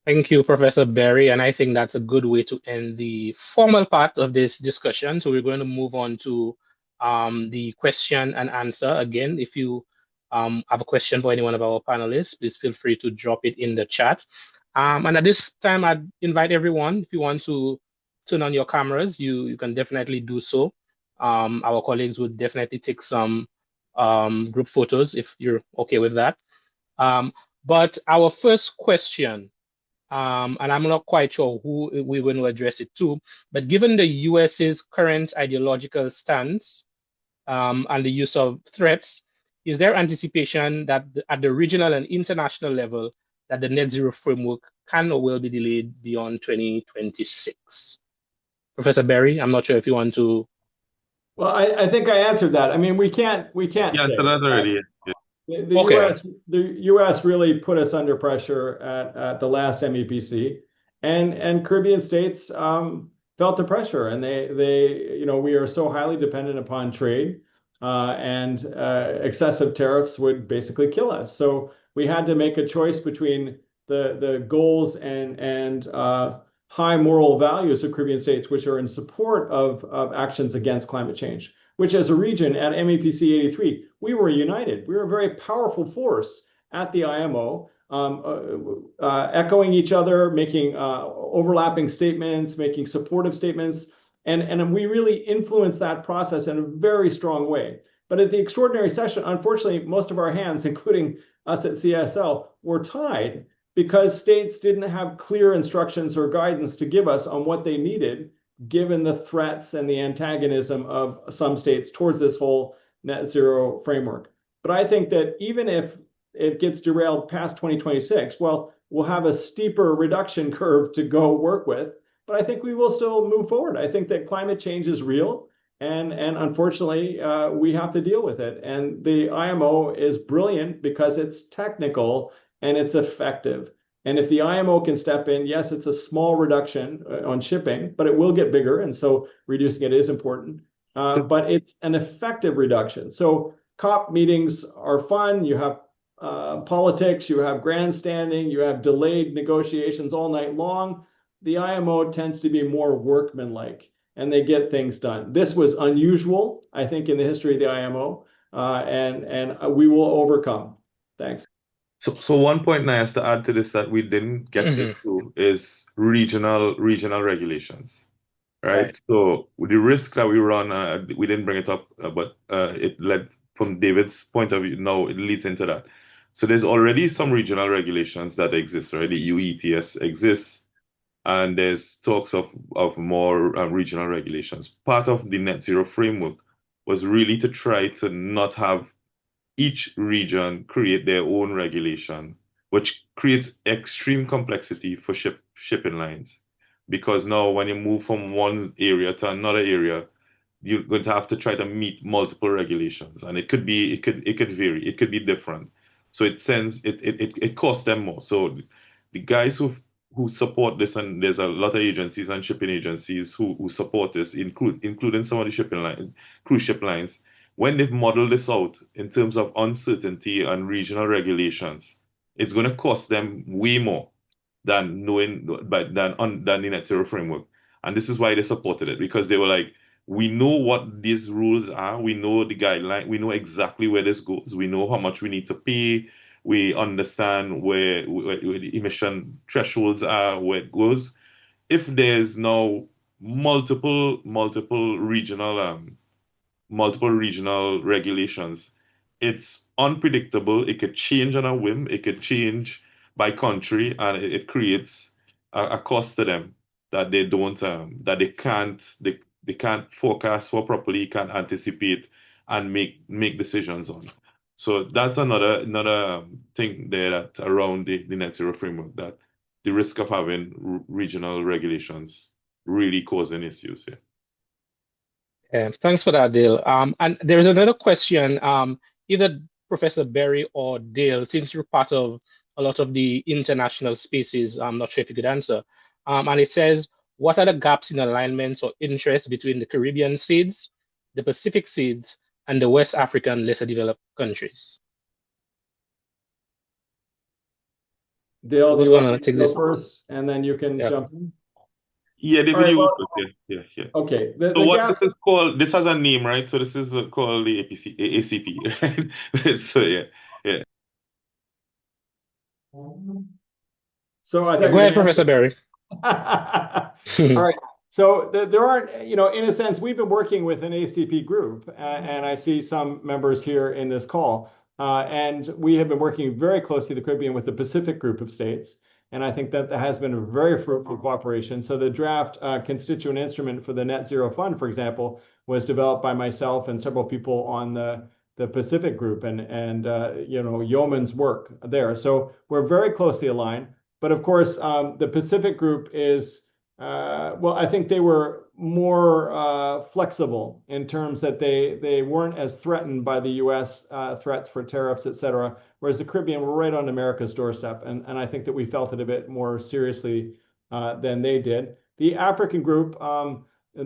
Speaker 1: Thank you, Professor Berry. And I think that's a good way to end the formal part of this discussion. So we're going to move on to the question and answer. Again, if you have a question for any one of our panelists, please feel free to drop it in the chat. And at this time, I'd invite everyone, if you want to turn on your cameras, you can definitely do so. Our colleagues would definitely take some group photos if you're okay with that. But our first question, and I'm not quite sure who we're going to address it to, but given the US's current ideological stance and the use of threats, is there anticipation that at the regional and international level that the net zero framework can or will be delayed beyond 2026? Professor Berry, I'm not sure if you want to.
Speaker 3: Well, I think I answered that. I mean, we can't
Speaker 4: Yeah,
Speaker 3: say.
Speaker 4: so that's already.
Speaker 3: The US really put us under pressure at the last MEPC, and Caribbean states felt the pressure, and we are so highly dependent upon trade, and excessive tariffs would basically kill us. So we had to make a choice between the goals and high moral values of Caribbean states, which are in support of actions against climate change, which as a region at MEPC 83, we were united. We were a very powerful force at the IMO, echoing each other, making overlapping statements, making supportive statements. And we really influenced that process in a very strong way. But at the extraordinary session, unfortunately, most of our hands, including us at CSL, were tied because states didn't have clear instructions or guidance to give us on what they needed, given the threats and the antagonism of some states towards this whole net zero framework. But I think that even if it gets derailed past 2026, well, we'll have a steeper reduction curve to go work with, but I think we will still move forward. I think that climate change is real, and unfortunately, we have to deal with it. And the IMO is brilliant because it's technical and it's effective. And if the IMO can step in, yes, it's a small reduction on shipping, but it will get bigger. And so reducing it is important. But it's an effective reduction. So COP meetings are fun. You have politics, you have grandstanding, you have delayed negotiations all night long. The IMO tends to be more workmanlike and they get things done. This was unusual, I think, in the history of the IMO, and we will overcome. Thanks.
Speaker 4: So one point now has to add to this that we didn't get into is regional regulations, right? So the risk that we run, we didn't bring it up, but it led from David's point of view. Now it leads into that. So there's already some regional regulations that exist, right? The UETS exists, and there's talks of more regional regulations. Part of the net zero framework was really to try to not have each region create their own regulation, which creates extreme complexity for shipping lines. Because now when you move from one area to another area, you're going to have to try to meet multiple regulations. And it could vary, it could be different. So it costs them more. So the guys who support this, and there's a lot of agencies and shipping agencies who support this, including some of the shipping line, cruise ship lines, when they've modeled this out in terms of uncertainty and regional regulations, it's going to cost them way more than than the net zero framework. And this is why they supported it, because they were like, we know what these rules are, we know the guideline, we know exactly where this goes, we know how much we need to pay, we understand where the emission thresholds are, where it goes. If there's now multiple regional regulations, it's unpredictable. It could change on a whim. It could change by country, and it creates a cost to them that they can't forecast for properly, can't anticipate, and make decisions on. So that's another thing there that around the net zero framework, that the risk of having regional regulations really causing issues here.
Speaker 1: Thanks for that, Dale. And there's another question, either Professor Berry or Dale, since you're part of a lot of the international spaces, I'm not sure if you could answer. And it says, what are the gaps in alignment or interest between the Caribbean seeds, the Pacific seeds, and the West African lesser developed countries?
Speaker 3: Dale, do you want to
Speaker 1: take
Speaker 3: go
Speaker 1: this
Speaker 3: first, and then you can jump in?
Speaker 4: Yeah, David,
Speaker 3: right,
Speaker 4: yeah.
Speaker 3: Okay.
Speaker 4: So what gaps... this is called, this has a name, right? So this is called the ACP, right? So yeah.
Speaker 3: So I
Speaker 1: go ahead, Professor Berry.
Speaker 3: All right. So there aren't, in a sense, we've been working with an ACP group, and I see some members here in this call, and we have been working very closely in the Caribbean with the Pacific group of states. And I think that has been a very fruitful cooperation. So the draft constituent instrument for the Net Zero Fund, for example, was developed by myself and several people on the Pacific group, and yeoman's work there. So we're very closely aligned. But of course, the Pacific group is, I think they were more flexible in terms that they weren't as threatened by the U.S. Threats for tariffs, et cetera, whereas the Caribbean were right on America's doorstep. And I think that we felt it a bit more seriously than they did. The African group,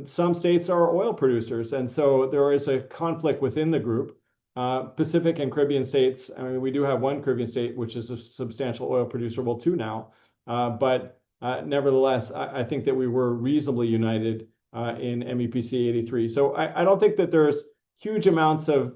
Speaker 3: some states are oil producers, and so there is a conflict within the group. Pacific and Caribbean states, I mean, we do have one Caribbean state, which is a substantial oil producer, well, two now, but nevertheless, I think that we were reasonably united in MEPC 83. So I don't think that there's huge amounts of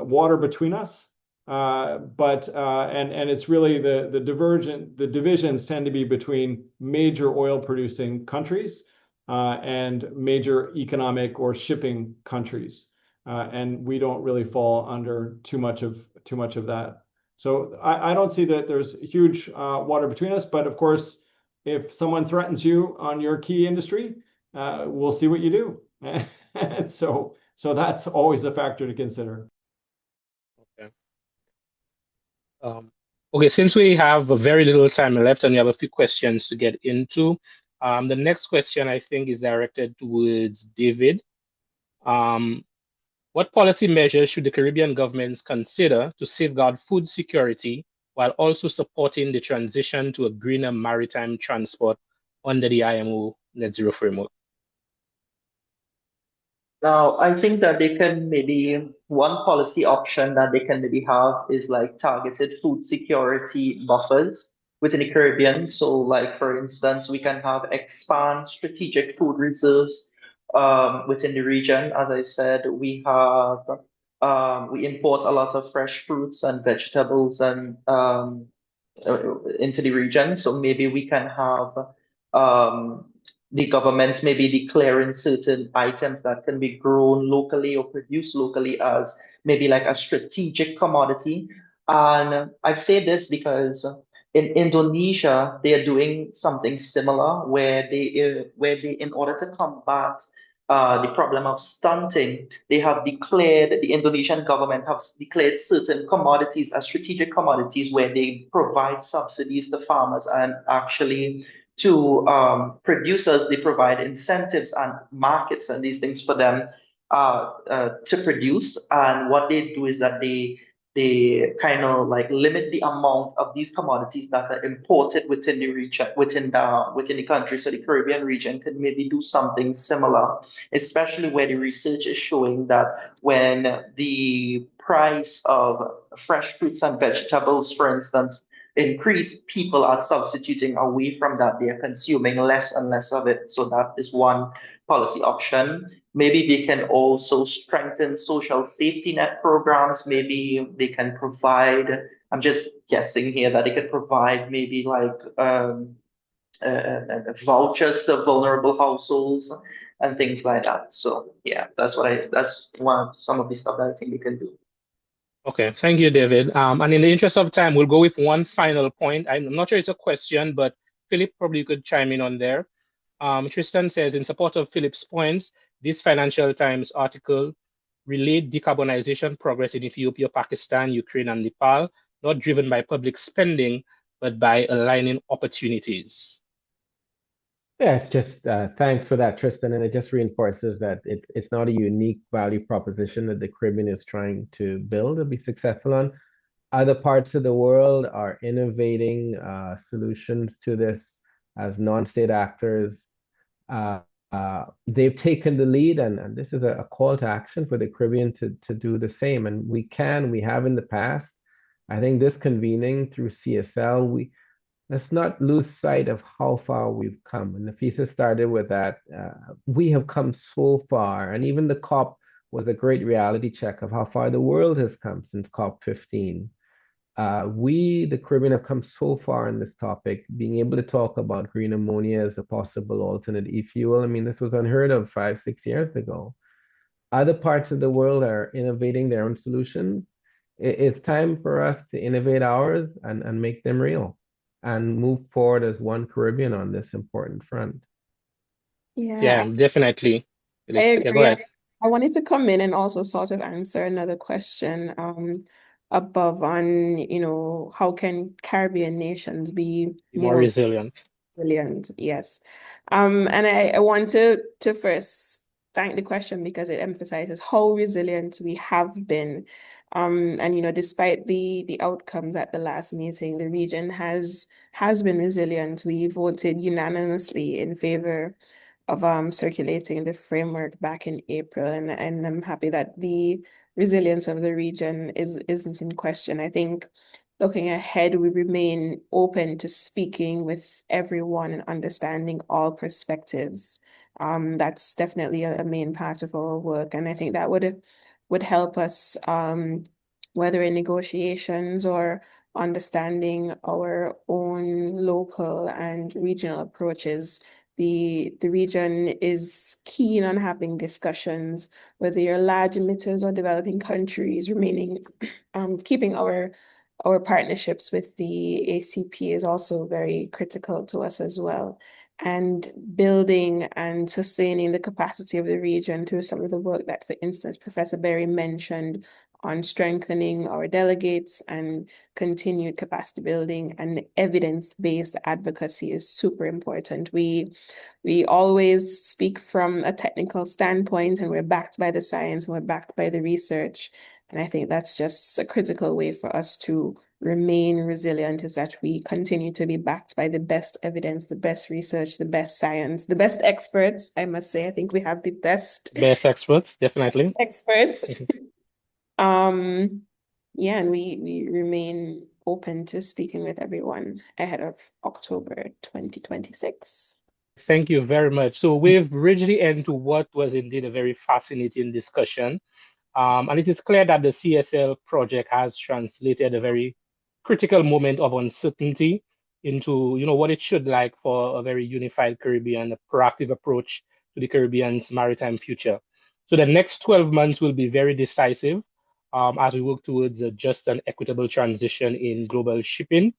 Speaker 3: water between us, but it's really the divisions tend to be between major oil producing countries and major economic or shipping countries, and we don't really fall under too much of that. So I don't see that there's huge water between us, but of course, if someone threatens you on your key industry, we'll see what you do. And so that's always a factor to consider.
Speaker 1: Okay. Okay, since we have very little time left and we have a few questions to get into, the next question I think is directed towards David. What policy measures should the Caribbean governments consider to safeguard food security while also supporting the transition to a greener maritime transport under the IMO Net Zero framework?
Speaker 5: Now, I think that they can maybe one policy option that they can maybe have is like targeted food security buffers within the Caribbean. So, like for instance, we can have expand strategic food reserves within the region. As I said, we import a lot of fresh fruits and vegetables and into the region. So maybe we can have um, the governments maybe declaring certain items that can be grown locally or produced locally as maybe like a strategic commodity. And I say this because in Indonesia, they are doing something similar where they in order to combat the problem of stunting, the Indonesian government has declared certain commodities as strategic commodities where they provide subsidies to farmers and actually to producers, they provide incentives and markets and these things for them to produce. And what they do is that they kind of like limit the amount of these commodities that are imported within the region, within the country. So the Caribbean region could maybe do something similar, especially where the research is showing that when the price of fresh fruits and vegetables, for instance, increase, people are substituting away from that. They are consuming less and less of it. So that is one policy option. Maybe they can also strengthen social safety net programs. Maybe they can provide, I'm just guessing here, that they could provide maybe like vouchers to vulnerable households and things like that. So yeah, that's some of the stuff that I think they can do.
Speaker 1: Okay, thank you, David. And in the interest of time, we'll go with one final point. I'm not sure it's a question, but Philip probably could chime in on there. Tristan says, in support of Philip's points, this Financial Times article relayed decarbonization progress in Ethiopia, Pakistan, Ukraine, and Nepal, not driven by public spending, but by aligning opportunities.
Speaker 6: Yeah, it's just thanks for that, Tristan. And it just reinforces that it's not a unique value proposition that the Caribbean is trying to build or be successful on. Other parts of the world are innovating solutions to this as non-state actors. They've taken the lead, and this is a call to action for the Caribbean to do the same. And we have in the past. I think this convening through CSL, let's not lose sight of how far we've come. And Nafisa started with that. We have come so far, and even the COP was a great reality check of how far the world has come since COP 15. We, the Caribbean, have come so far in this topic, being able to talk about green ammonia as a possible alternate e-fuel. I mean, this was unheard of 5, 6 years ago. Other parts of the world are innovating their own solutions. It's time for us to innovate ours and make them real and move forward as one Caribbean on this important front.
Speaker 1: Yeah, definitely.
Speaker 2: I
Speaker 1: Yeah, go
Speaker 2: agree.
Speaker 1: ahead.
Speaker 2: I wanted to come in and also sort of answer another question above on, how can Caribbean nations be
Speaker 1: More
Speaker 2: more
Speaker 1: resilient.
Speaker 2: resilient? Yes. And I want to first thank the question because it emphasizes how resilient we have been. And despite the outcomes at the last meeting, the region has been resilient. We voted unanimously in favor of circulating the framework back in April, and I'm happy that the resilience of the region isn't in question. I think looking ahead, we remain open to speaking with everyone and understanding all perspectives. That's definitely a main part of our work, and I think that would help us, whether in negotiations or understanding our own local and regional approaches. The region is keen on having discussions, whether you're large emitters or developing countries, remaining keeping our partnerships with the ACP is also very critical to us as well. And building and sustaining the capacity of the region through some of the work that, for instance, Professor Berry mentioned on strengthening our delegates and continued capacity building and evidence-based advocacy is super important. We always speak from a technical standpoint, and we're backed by the science and we're backed by the research. And I think that's just a critical way for us to remain resilient is that we continue to be backed by the best evidence, the best research, the best science, the best experts. I must say, I think we have the best
Speaker 1: Best experts, definitely.
Speaker 2: experts. Yeah, and we remain open to speaking with everyone ahead of October 2026.
Speaker 1: Thank you very much. So we've reached the end to what was indeed a very fascinating discussion. And it is clear that the CSL project has translated a very critical moment of uncertainty into, what it should like for a very unified Caribbean, a proactive approach to the Caribbean's maritime future. So the next 12 months will be very decisive as we work towards a just and equitable transition in global shipping.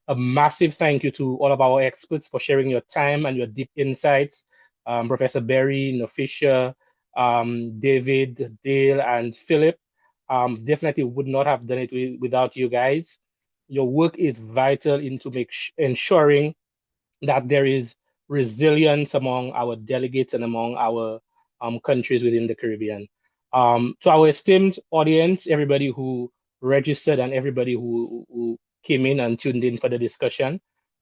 Speaker 1: A massive thank you to all of our experts for sharing your time and your deep insights. Professor Berry, Fisher, David, Dale, and Philip. Definitely would not have done it without you guys. Your work is vital into ensuring that there is resilience among our delegates and among our countries within the Caribbean. To our esteemed audience, everybody who registered and everybody who came in and tuned in for the discussion,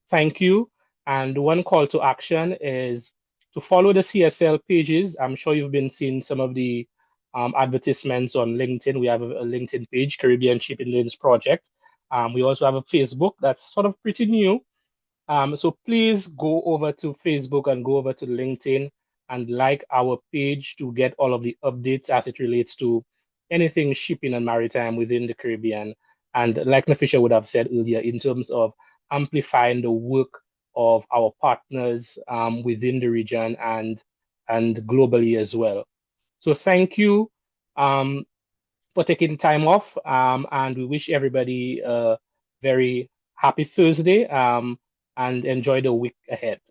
Speaker 1: thank you. And one call to action is to follow the CSL pages. I'm sure you've been seeing some of the advertisements on LinkedIn. We have a LinkedIn page, Caribbean Shipping Lanes Project. We also have a Facebook that's sort of pretty new. So please go over to Facebook and go over to LinkedIn and like our page to get all of the updates as it relates to anything shipping and maritime within the Caribbean. And like Nafisha would have said earlier, in terms of amplifying the work of our partners within the region and globally as well. So thank you for taking time off, and we wish everybody a very happy Thursday and enjoy the week ahead.